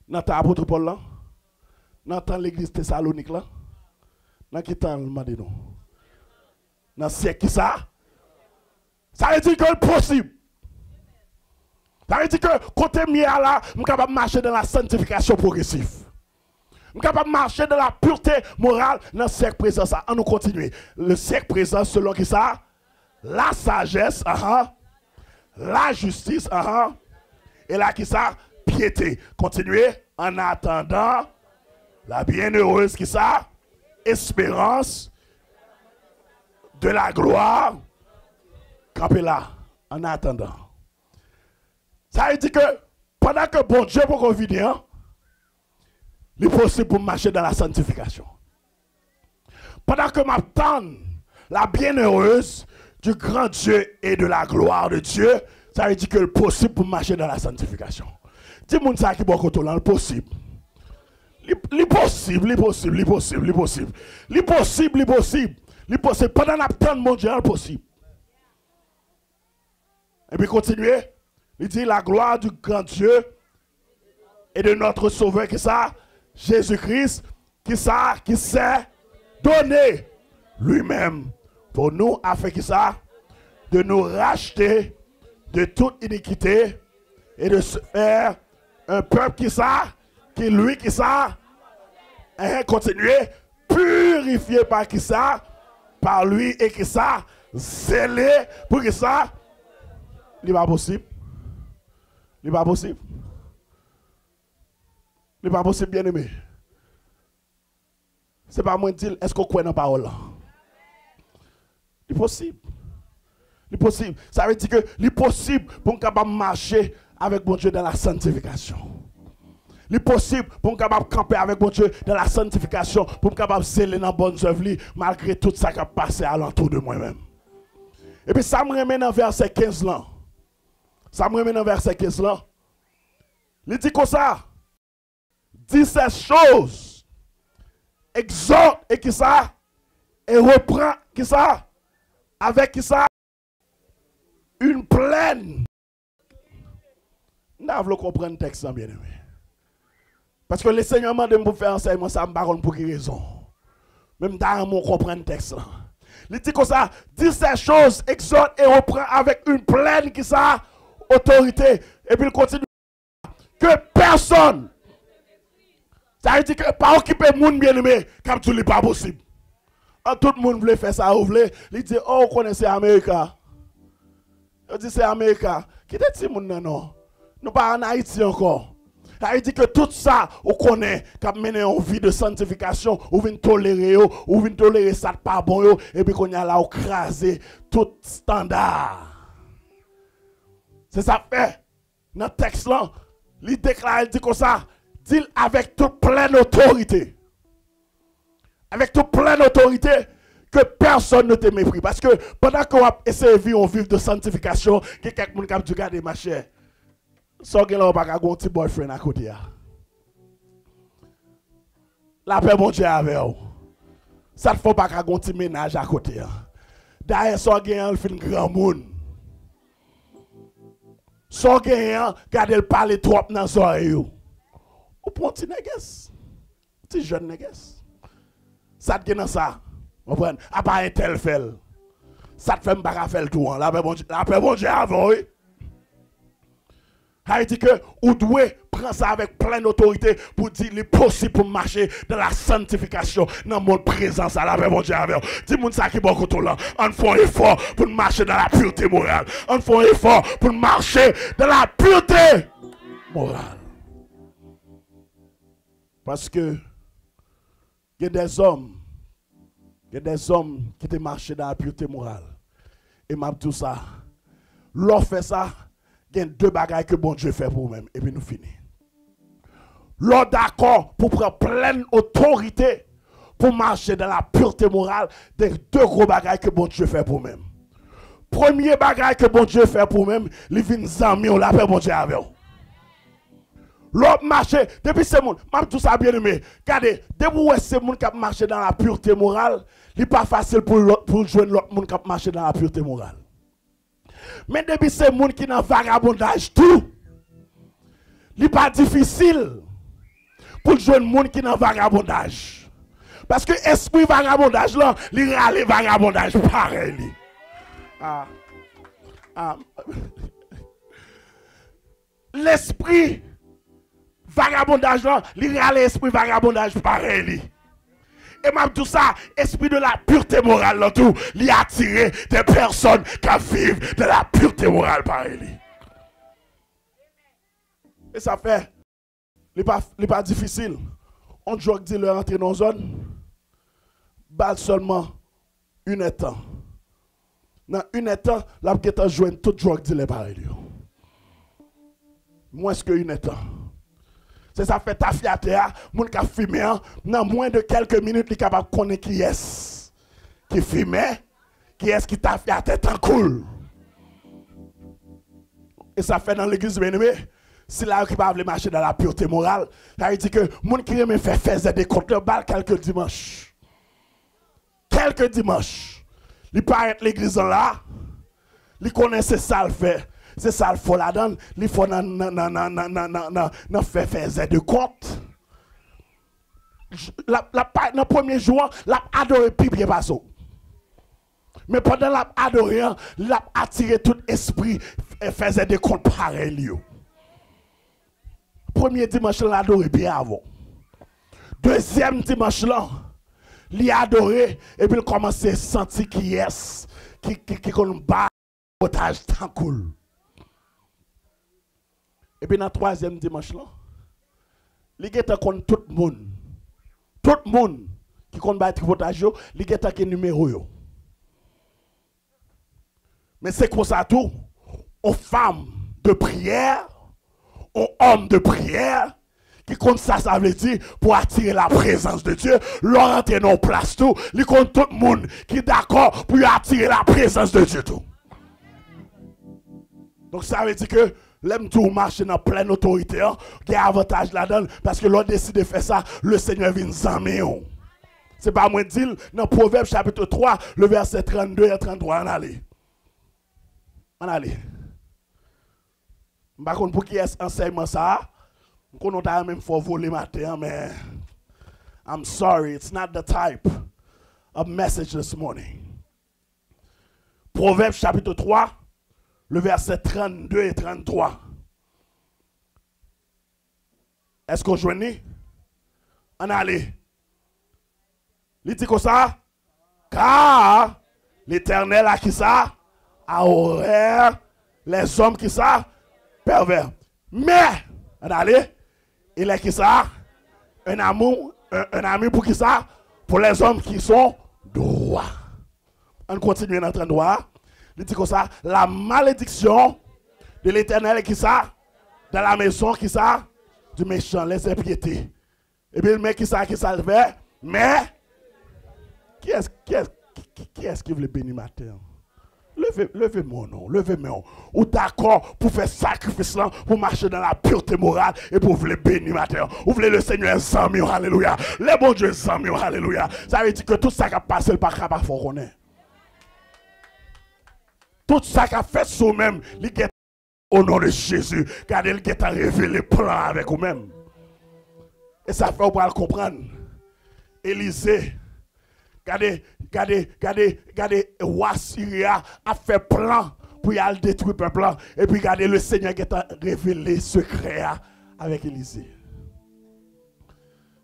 Dans l'apôtre Paul là? Dans l'église Thessalonique là? Dans qui temps le mandé non? Dans le siècle ça? Ça veut dire que c'est possible. Ça veut dire que côté mien là, je suis capable de marcher dans la sanctification progressive. Je suis capable de marcher dans la pureté morale dans le siècle présent. Ça. On nous continue. Le siècle présent, selon qui ça? La sagesse, la justice, et là qui ça? Piété. Continuez. En attendant, la bienheureuse qui ça? Espérance de la gloire. Campez là. En attendant. Ça veut dire que pendant que bon Dieu pour qu'on vienne, il est possible pour marcher dans la sanctification. Pendant que m'attends la bienheureuse du grand Dieu et de la gloire de Dieu, ça veut dire que c'est possible pour marcher dans la sanctification. Dis-moi ça qui est beaucoup là, le possible. L'impossible. Pendant l'attente mon Dieu, c'est possible. Et puis continuez. Il dit la gloire du grand Dieu et de notre Sauveur qui ça? Jésus-Christ qui s'est donné lui-même pour nous afin qui ça? De nous racheter de toute iniquité et de se faire un peuple qui ça? Qui lui qui ça? Et continuer purifié par qui ça? Par lui et qui ça? Zélé pour qui ça? Il n'est pas possible. Il n'est pas possible. Il n'est pas possible, bien aimé. Ce n'est pas moi qui dis, est-ce qu'on croit dans la parole? Il est possible. Il est possible. Ça veut dire que il est possible pour nous marcher avec mon Dieu dans la sanctification. Il est possible pour nous camper avec mon Dieu dans la sanctification, pour nous zéler dans bonnes œuvres, malgré tout ça qui a passé alentour de moi-même. Et puis ça me remet dans verset 15 là. Ça me remet dans verset 15 là. Il dit comme ça. Dit ces choses. Exhorte et qui ça? Et reprend qui ça? Avec qui ça? Une pleine. Nous devons comprendre le texte bien aimé. Parce que le Seigneur m'a demandé pour faire enseignement, ça me parle pour quelle raison. Même dans mon comprendre le texte là. Il dit comme ça, dit ces choses, exhorte et reprend avec une pleine qui ça? Autorité. Et puis il continue. Que personne. Ça veut dire que pas occuper le monde bien aimé, comme tout n'est pas possible. Tout le monde voulait faire ça, vous voulez. Il dit, oh, vous connaissez l'Amérique. Il dit, c'est l'Amérique. Qui te dit, non? Nous pas en Haïti encore. Il dit que tout ça, on connaît, comme mener une vie de sanctification, ou vient tolérer ça pas bon, et puis qu'on y a là, craser tout standard. C'est ça fait. Dans le texte là, il déclare, il dit comme ça, dit avec toute pleine autorité. Avec toute pleine autorité, que personne ne te méprise. Parce que pendant qu'on va essayer de vivre de sanctification, que quelqu'un qui a dit, regardez ma chère, sans que l'on va pas un petit boyfriend à côté. La paix, mon Dieu, avec vous. Ça ne faut pas un petit ménage à côté. D'ailleurs, sans que l'on fait un grand monde. Sans que l'on garde le parler trop dans les oreilles. Ou pour un petit négus. Un petit jeune négus. Ça te dit ça. Vous comprenez? À part un tel fait. Ça te fait pas faire le tour. La paix, mon Dieu, avec vous. Il dit que vous devez prendre ça avec pleine autorité pour dire qu'il est possible pour marcher dans la sanctification dans mon présence à la paix, mon Dieu. Dis-moi ça qui est beaucoup trop là. On fait un effort pour marcher dans la pureté morale. On fait un effort pour marcher dans la pureté morale. Parce que il y a des hommes qui te marchent dans la pureté morale. Et m'a tout ça. L'on fait ça. Il y a deux bagages que bon Dieu fait pour vous-même. Et puis nous finissons. L'on d'accord pour prendre pleine autorité pour marcher dans la pureté morale des deux gros bagages que bon Dieu fait pour vous-même. Premier bagage que bon Dieu fait pour vous-même, il vient zami, on l'appelle bon Dieu avec vous. L'autre marché, depuis ce monde, même tout ça bien aimé. Regardez, depuis ce monde qui a marché dans la pureté morale, il n'est pas facile pour joindre l'autre monde qui a marché dans la pureté morale. Mais depuis ces gens qui ont vagabondage tout, il n'est pas difficile pour jouer les gens qui ont vagabondage. Parce que l'esprit vagabondage là, il râle vagabondage pareil. L'esprit vagabondage là, il râle l'esprit vagabondage pareil. Et même tout ça, esprit de la pureté morale, là, tout, il a attiré des personnes qui vivent de la pureté morale par elle. Et ça fait, il n'est pas difficile. On joue dit leur entrer dans une zone, balle seulement une étant. Dans une étant, la peut joindre toute drogue dealer par elle. Moins que une étant. C'est ça fait ta fierté, moun ka filmé, dans moins de quelques minutes, il est capable de connaître qui est qui filmait, qui est qui t'a fierté tant cool. Et ça fait dans l'église bien-aimée, si là qui va marcher dans la pureté morale, ça veut dire que moun qui aime faire des comptes de balles quelques dimanches. Quelques dimanches. Il part être l'église là, il connaît ça le fait. C'est ça le faut la donne, il faut faire de compte. Dans le premier jour, l'a adoré pipier passo. Mais pendant l'a adoré, l'a attiré tout esprit et faisait des comptes pareils. Premier dimanche, l'a adoré bien avant. Deuxième dimanche, là, l'a adoré et puis il commence à sentir qui est, qui bat otage tant cool. Et puis dans le troisième dimanche là, il y a tout le monde. Tout le monde qui compte battre votage, il y a un numéro. Mais c'est comme ça tout. On femme de prière, on homme de prière, qui compte ça, ça veut dire pour attirer la présence de Dieu, leur entrer dans place tout, il compte tout le monde qui est d'accord pour attirer la présence de Dieu tout. Donc ça veut dire que l'aime tout marcher dans pleine autorité, il y a avantage là-dedans, parce que l'on décide de faire ça, le Seigneur vient nous amener. C'est pas moi dire dans Proverbe chapitre 3, le verset 32 et 33, on allait. On allait. Je ne sais pas pour qui est enseignement ça. On a même fait voler matin, mais I'm sorry, it's not the type of message this morning. Proverbe chapitre 3, le verset 32 et 33. Est-ce qu'on joignit? On allait. Il dit comme ça, car l'Éternel a qui ça? A horreur les hommes qui ça? Pervers. Mais, on allait, il est qui ça? Un amour pour qui ça? Pour les hommes qui sont droits. On continue dans le droit. Il dit comme ça, la malédiction de l'Éternel est qui ça? Dans la maison qui ça? Du méchant, les impiétés. Et puis le mec qui ça le fait? Mais, qui est-ce qui veut bénir matin? Levez mon nom, levez mon nom. Ou d'accord pour faire sacrifice là, pour marcher dans la pureté morale et pour vous bénir matin. Vous voulez le Seigneur zami, alléluia. Le bon Dieu zami, alléluia. Ça veut dire que tout ça qui a passé, le pas capable de connaître. Tout ça qui a fait sur même, au nom de Jésus, car il a révélé le plan avec vous-même. Et ça fait vous le comprendre. Élisée, regardez, roi Syria a fait plan pour y aller détruire le peuple. Et puis regardez, le Seigneur qui a révélé secret avec Élisée.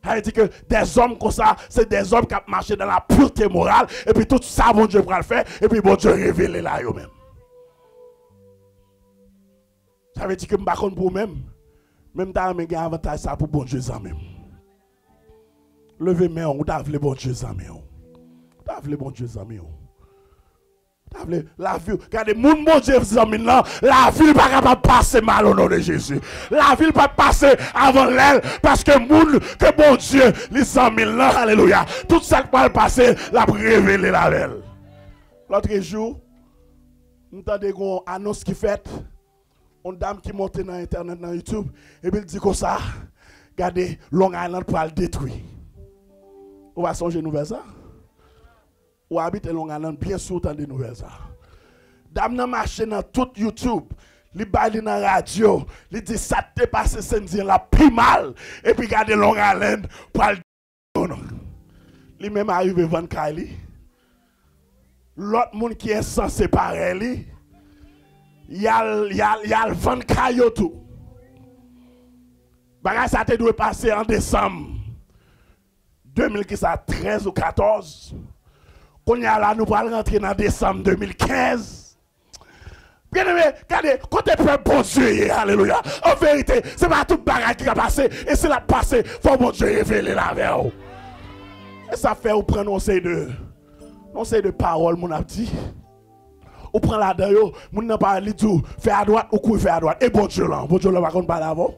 Ça veut dire que des hommes comme ça, c'est des hommes qui ont marché dans la pureté morale. Et puis tout ça, bon Dieu va le faire. Et puis bon Dieu révélé là eux-mêmes. Ça veut dire que je ne sais pas pour vous-même. Même dans un avantage ça pour bon Dieu en même. Levez-moi, on doit le bon Dieu en même. Le bon Dieu amis. La vie, regardez, mon bon Dieu amis là, la vie pas capable de passer mal au nom de Jésus. La vie pas passer avant l'aile parce que moun que bon Dieu les amis là, alléluia. Tout ça qui va passer, la révéler la veille. L'autre jour, nous avons une annonce qui fait, une dame qui monte dans internet, dans YouTube, et puis elle dit comme ça, regardez, Long Island pour le détruire. On va songer nous vers ça. Ou habite Long Island, bien sûr, dans des nouvelles. Dame nan marché dans tout YouTube, li baille dans la radio, li dit ça te passe samedi la plus mal, et puis garde Long Island pour le li même arrivé vendre Kylie. L'autre monde qui est censé pareil, il y a le vendre Kylie tout. Bagay ça te doit passer en décembre 2013 ou 14. Quand nous allons rentrer dans décembre 2015. Bien aimé, regardez, quand tu es bon Dieu, alléluia. En vérité, ce n'est pas tout bagage qui a passé. Et c'est la passé, il faut bon Dieu révéler la veille. Et ça fait, vous prenez un conseil de parole, mon abdi. Vous prenez la dedans, vous n'avez pas dit tout, fait à droite ou couille fait à droite. Et bon Dieu là, va contre parler avant.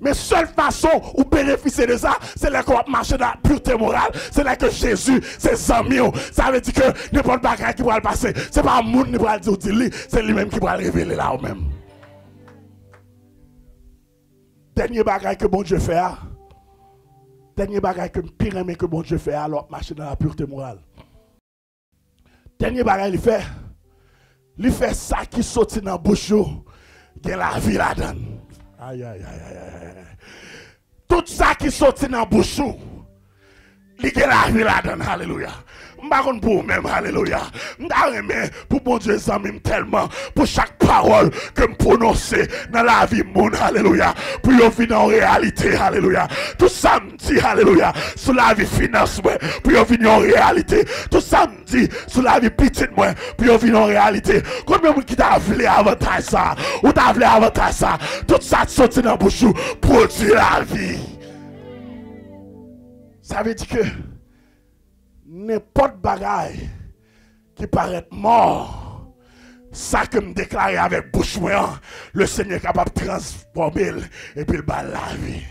Mais seule façon où bénéficier de ça, c'est là qu'on va marcher dans la pureté morale. C'est là que Jésus, ses amis, ça veut dire que n'importe quoi qui va le passer, c'est pas un monde qui va le dire, c'est lui-même qui va le révéler là ou même. Dernier bagage que bon Dieu fait, dernier bagage que pire que bon Dieu fait, alors marcher dans la pureté morale. Dernier bagage il fait ça qui sortit dans la bouche, il y a la vie là-dedans. Aïe, aïe, aïe, aïe, aïe. Tout ça qui sortit dans la bouche, il y a la vie là-dedans. Alléluia. Je ne sais pas pour vous-même, alléluia. Je ne pour bon Dieu tellement, pour chaque parole que je prononce dans la vie monde, alléluia. Pour y venir en réalité, alléluia. Tout ça me dit, alléluia, sur la vie finance, pour y venir en réalité. Tout ça me dit sur la vie petite, pour y venir en réalité. Combien de gens qui t'a voulu avantage ça, ou t'a voulu avantage ça, tout ça sorti dans la bouche, produit la vie. Ça veut dire que n'importe bagaille qui paraît mort, ça que me déclare avec bouche moyenne, le Seigneur est capable de transformer et puis il bat la vie.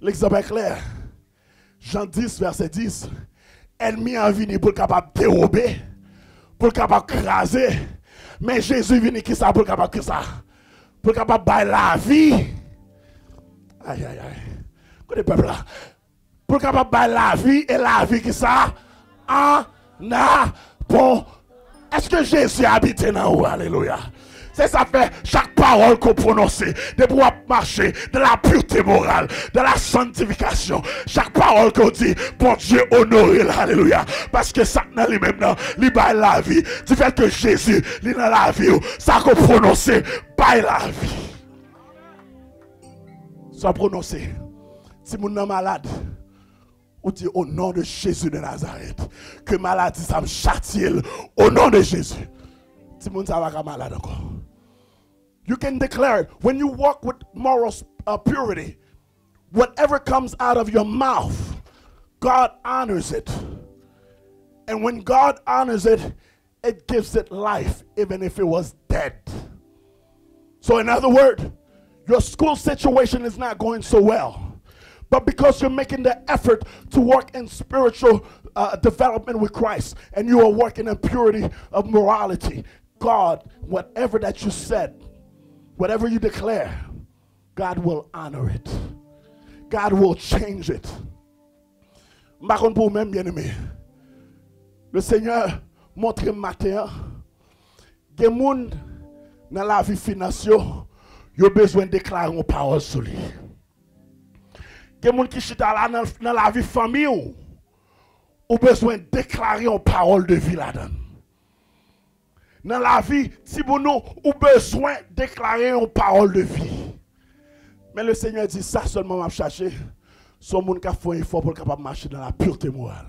L'exemple est clair. Jean 10, verset 10. Ennemi en vini pour capable de dérober, pour capable de craser, Mais Jésus vient qui ça pour capable que ça? Pour capable bailler la vie. Aïe aïe aïe. Côté peuple là. Pour capable bailler la vie et la vie qui ça en a bon. Est-ce que Jésus habite dans vous? Alléluia. C'est ça fait chaque parole qu'on prononce, de pouvoir marcher dans la pureté morale, dans la sanctification. Chaque parole qu'on dit, pour Dieu honorer, alléluia. Parce que ça dans lui-même, il baille la vie. Du fait que Jésus, il dans la vie, ça qu'on prononce, baille la vie. Ça prononcer. Si mon est malade, on dit au nom de Jésus de Nazareth, que maladie ça me châtie au nom de Jésus. Si mon ça va malade encore. You can declare it. When you walk with moral purity, whatever comes out of your mouth, God honors it. And when God honors it, it gives it life, even if it was dead. So in other words, your school situation is not going so well. But because you're making the effort to work in spiritual development with Christ, and you are working in purity of morality, God, whatever that you said, whatever you declare, God will honor it. God will change it. Par pour même bien aimé, le Seigneur montre matin, des gens dans la vie financière, ils ont besoin de déclarer une parole sur lui. Des gens qui sont là dans la vie famille, ont besoin de déclarer une parole de vie là-dedans. Dans la vie, si vous avez besoin de déclarer une parole de vie. Mais le Seigneur dit ça seulement m'a cherché. Son monde qui a fait un effort pour capable marcher dans la pureté morale.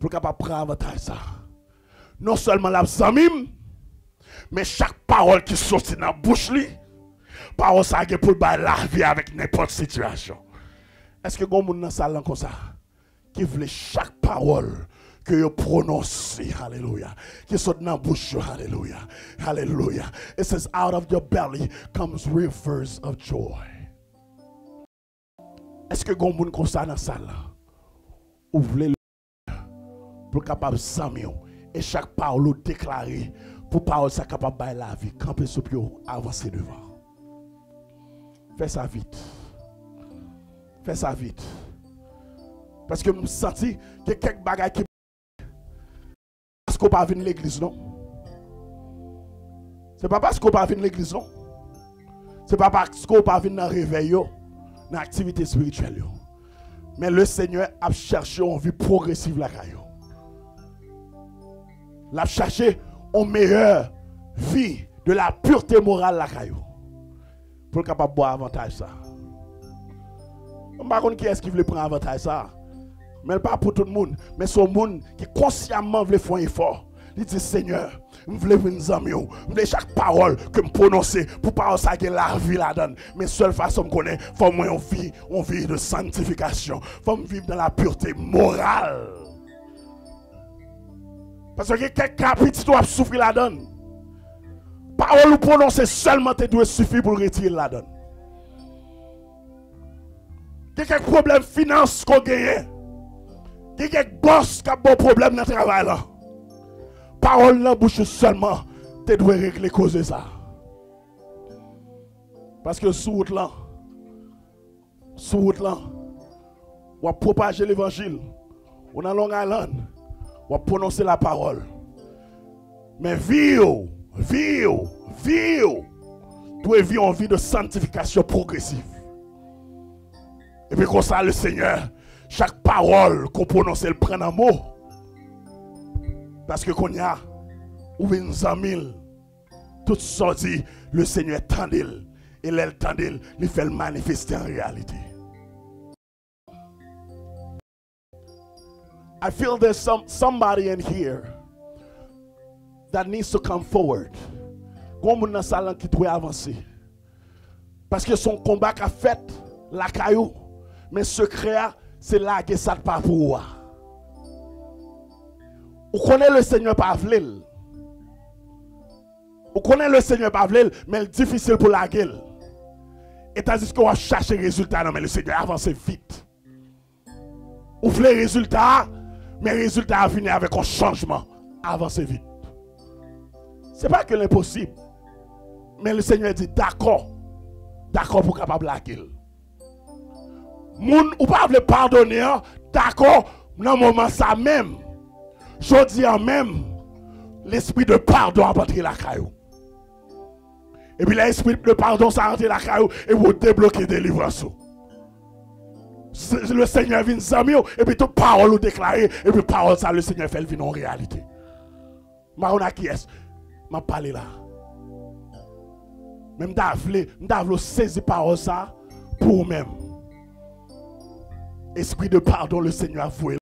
Pour capable prendre avantage ça. Non seulement la samim, mais chaque parole qui sortit dans la bouche li, parole ça pour bailler la vie avec n'importe situation. Est-ce que vous avez dans salle comme ça qui veut chaque parole que vous prononcez, alléluia, qui sort dans la bouche, alléluia, alléluia. It says, out of your belly comes rivers of joy. Est-ce que vous avez comme ça dans la salle? Ouvrez le pour capable s'amener et chaque parole déclarée pour parole ça capable de la vie, camper sur pied, avancer devant. Fais ça vite. Fais ça vite. Parce que je me sens que quelques bagages qui parce qu'on pas venir l'église non. C'est pas parce qu'on pas venir l'église non. C'est pas parce qu'on pas venir dans réveil dans l'activité spirituelle. Mais le Seigneur a cherché une vie progressive la caillou. L'a cherché une meilleure vie de la pureté morale la caillou. Pour capable boire avantage ça. On ne sait pas qui est-ce qui veut prendre avantage ça. Mais pas pour tout le monde, mais c'est le monde qui consciemment veut faire un effort. Il dit Seigneur, je veux venir en mieux. Je veux chaque parole que je prononce pour parole ça que la vie là-dedans. Mais seule façon que je connais, il faut moi on vit de sanctification. Il faut vivre dans la pureté morale. Parce que quelques capitaux doivent souffrir là-dedans. Parole ou prononcer seulement te doit suffire pour retirer là-dedans. Quelques problèmes finance qu'on gagne. Quelques boss qui ont bon problème dans le travail là. Parole dans la bouche seulement te doit régler cause de ça. Parce que sous route là, on va propager l'évangile. On a Long Island, on va prononcer la parole. Mais vivre, doit vivre en vie de sanctification progressive. Et puis comme ça, le Seigneur, chaque parole qu'on prononce, elle prend un mot. Parce que qu'on y a, ou une zamille, tout sorti, le Seigneur tendil. Et l'elle tendil, il fait le manifester en réalité. I feel there's somebody in here that needs to come forward. Comme on a salon qui doit avancer. Parce que son combat qu'a fait la caillou, mais secret, c'est là que ça pas pour moi. On connaît le Seigneur par v'lil. On connaît le Seigneur par v'lil, mais c'est difficile pour la gueule. Et tandis qu'on va chercher les résultats, mais le Seigneur avance vite. On veut les résultats, mais les résultats à venir avec un changement. Avancez vite. Ce n'est pas que l'impossible. Mais le Seigneur dit d'accord. D'accord pour capable laquelle. Moun ou pas le pardonner, d'accord, dans le moment ça même. Je dis en même, l'esprit de pardon a entré la caillou. Et puis l'esprit de pardon ça a entré la caillou et vous débloquez délivrance. Le Seigneur vient s'amuser et puis toute parole ou déclarer et puis parole ça le Seigneur fait le vin en réalité. Marona qui est? M'a parlé là. Même d'avle saisir parole ça pour même. Esprit de pardon le Seigneur a voué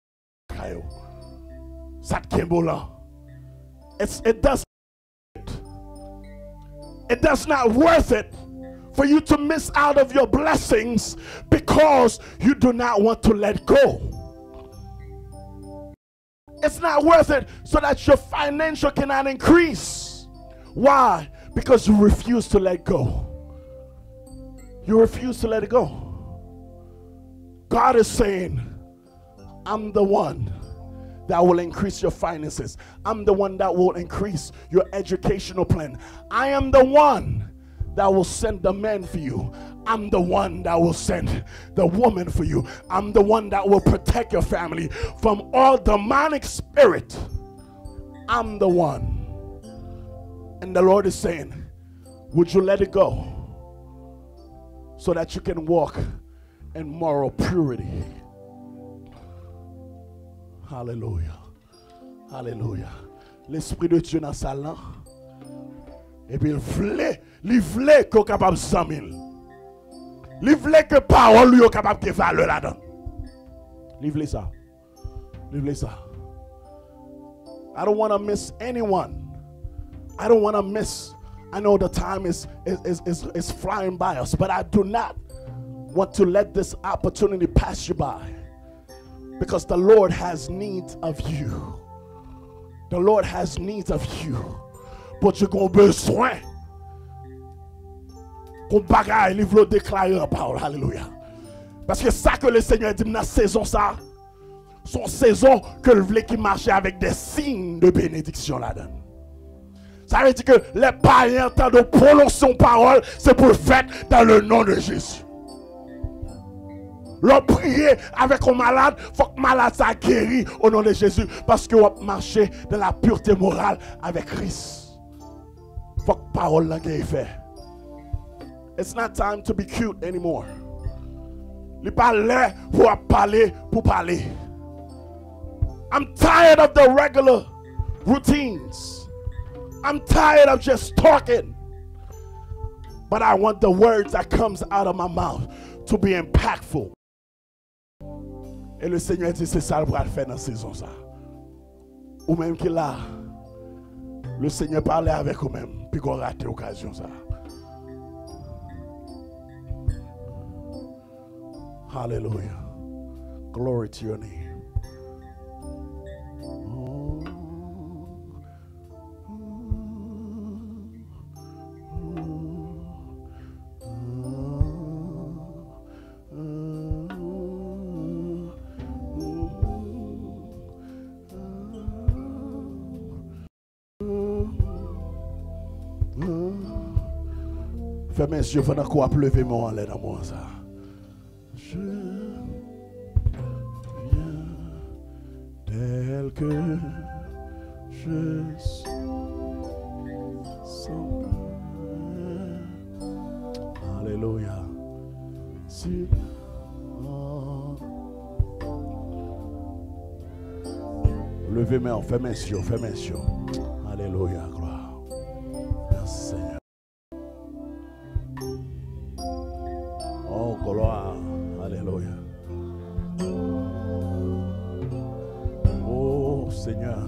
la caillou. Ça te là. It does not worth it for you to miss out of your blessings because you do not want to let go. It's not worth it so that your financial cannot increase. Why? Because you refuse to let go. You refuse to let it go. God is saying, I'm the one that will increase your finances. I'm the one that will increase your educational plan. I am the one that will send the man for you. I'm the one that will send the woman for you. I'm the one that will protect your family from all demonic spirit. I'm the one. And the Lord is saying, would you let it go so that you can walk in moral purity? Alléluia. Alléluia. L'Esprit de Dieu dans sa langue. Et puis il voulait qu'on soit capable de 100 000. Il voulait que parole lui soit capable de valeur là-dedans. Il voulait ça. Il voulait ça. I don't want to miss anyone. I don't want to miss. I know the time is flying by us, but I do not want to let this opportunity pass you by. Because the Lord has need of you. The Lord has need of you. But you're going to besoin. Qu'on bagaille, il veut déclarer en parole. Alléluia. Parce que ça que le Seigneur dit dans la saison, ça, son saison que le voulait qui marchait avec des signes de bénédiction là-dedans. Ça veut dire que les païens, tant de prononcer son parole, c'est pour le faire dans le nom de Jésus. L'on prier avec un malade, il faut que le malade soit guéri au nom de Jésus. Parce que on marcher dans la pureté morale avec Christ. Il faut que la parole soit faite. It's not time to be cute anymore. Il n'est pas là pour parler, pour parler. I'm tired of the regular routines. I'm tired of just talking. But I want the words that comes out of my mouth to be impactful. Et le Seigneur dit, c'est ça le bras de faire dans la saison. Ça. Ou même qu'il là, le Seigneur parlait avec vous-même, puis qu'on rate l'occasion. Ça. Hallelujah. Glory to your name. Fais mes yeux, pendant qu'on a pleuvé mon lait dans moi ça. Je viens tel que je suis. Alléluia. Si. Levez mes mains, fais mes yeux, fais mes yeux. Alléluia, gloire. Merci Seigneur. Oh, gloire. Alléluia. Oh, Seigneur.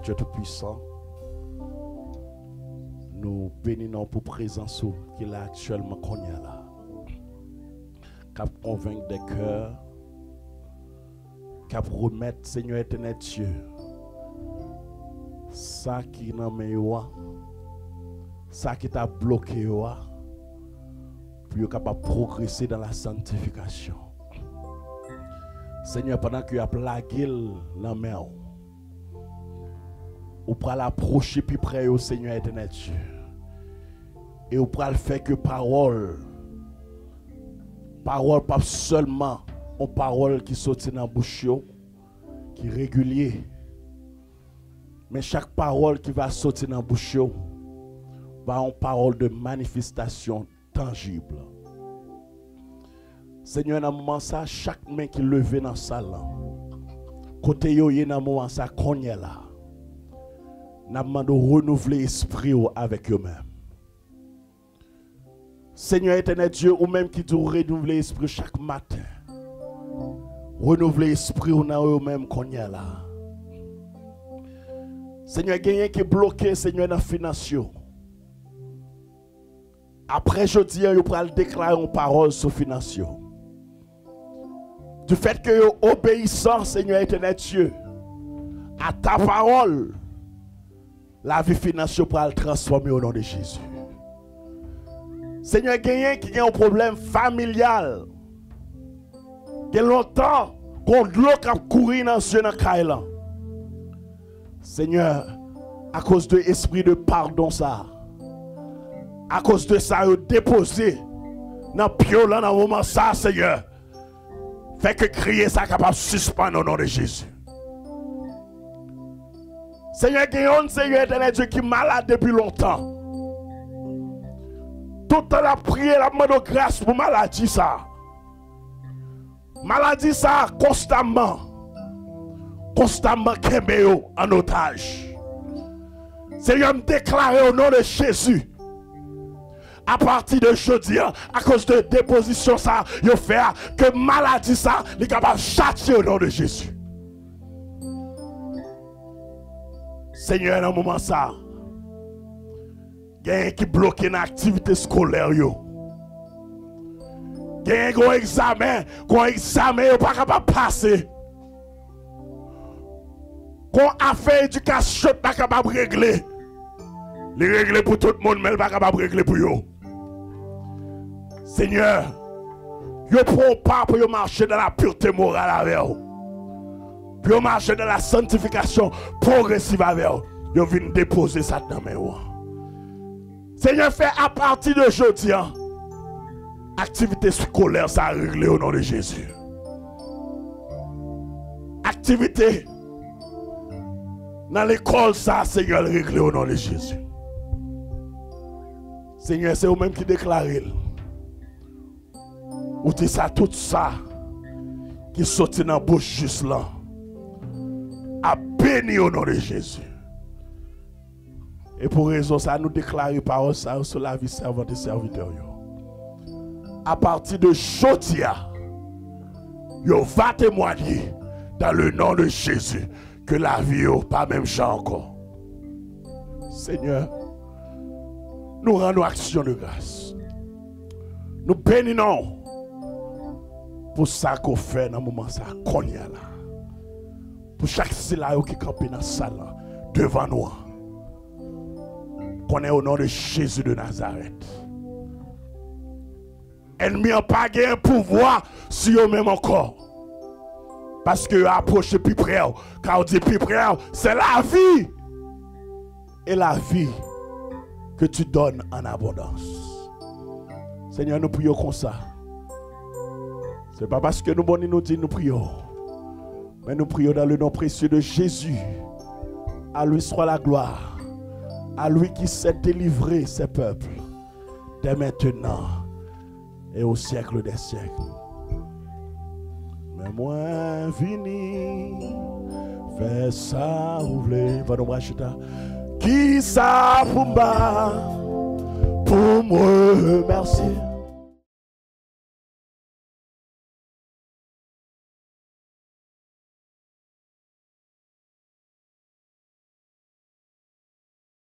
Dieu Tout-Puissant, nous bénissons pour présence qu'il a actuellement connu là. Cap convaincre des cœurs, cap remettre Seigneur éternel Dieu, ça qui n'a pas ça qui t'a bloqué, pour être capable de progresser dans la sanctification. Seigneur, pendant que tu as plagué la mer, ou pour l'approcher plus près au Seigneur éternel Dieu. Et ou pour le faire que parole pas seulement une parole qui sortit dans la bouche, qui est régulière, mais chaque parole qui va sortir dans la bouche va une parole de manifestation tangible. Seigneur, dans le moment ça, chaque main qui levait dans la salle, côté yo dans le moment ça, qu'on est là. Nous demandons de renouveler l'esprit avec eux-mêmes. Seigneur éternel Dieu, ou même qui doit renouveler l'esprit chaque matin. Renouveler l'esprit dans eux-mêmes qu'on est là. Seigneur, il y a quelqu'un qui est bloqué, Seigneur, dans la finance. Après jeudi, il va déclarer une parole sur la finance. Du fait que vous obéissant, Seigneur éternel Dieu, à ta parole, la vie financière pour le transformer au nom de Jésus. Seigneur, il y a qui a un problème familial. Il y a longtemps qu'on a couru dans ce cas. Seigneur, à cause de l'esprit de pardon, ça, à cause de ça, il a déposé dans le pied dans le moment, ça, Seigneur, fait que crier ça capable de suspendre au nom de Jésus. Seigneur, il y a un Seigneur éternel Dieu qui est malade depuis longtemps. Tout le temps, la prière, la demande de grâce pour maladie ça. Maladie ça, constamment kembeo en otage. Seigneur, me déclarer au nom de Jésus. À partir de jeudi, à cause de déposition ça, il fait que maladie ça, il est capable de châtier au nom de Jésus. Seigneur, dans le moment ça, il y a un qui bloque une activité scolaire. Il y a un examen, pas capable de passer. Qu'on a fait éducation, pas capable de régler. Les régler pour tout le monde, mais pas capable de régler pour eux. Seigneur, vous prenez pas pour marcher dans la pureté morale avec vous. Pour marcher dans la sanctification progressive avec vous. Vous venez déposer ça dans mes mains. Seigneur, fait à partir de aujourd'hui, activité scolaire, ça a réglé au nom de Jésus. Activité dans l'école, ça, Seigneur, réglé au nom de Jésus. Seigneur, c'est vous-même qui déclarez. Ou dit ça, tout ça, qui sortit dans la bouche juste là, a béni au nom de Jésus. Et pour raison ça, nous déclarons parole ça sur la vie servante et serviteur. À partir de aujourd'hui, yo va témoigner dans le nom de Jésus que la vie n'est pas même chant encore. Seigneur, nous rendons action de grâce. Nous bénissons pour ça qu'on fait dans le moment ça qu'on y a là. Pour chaque syllabe qui campe dans la salle devant nous. Qu'on est au nom de Jésus de Nazareth. Ennemi n'a pas gagné un pouvoir sur eux-mêmes encore. Parce que approcher plus près, quand on dit plus près, c'est la vie. Et la vie que tu donnes en abondance. Seigneur, nous prions comme ça. Ce n'est pas parce que nous disons nous prions. Mais nous prions dans le nom précieux de Jésus. À lui soit la gloire. À lui qui sait délivrer ses peuples, dès maintenant et au siècle des siècles. Mais moi, vini, fais ça, ouvre, va nous racheter. Qui ça pour moi remercier?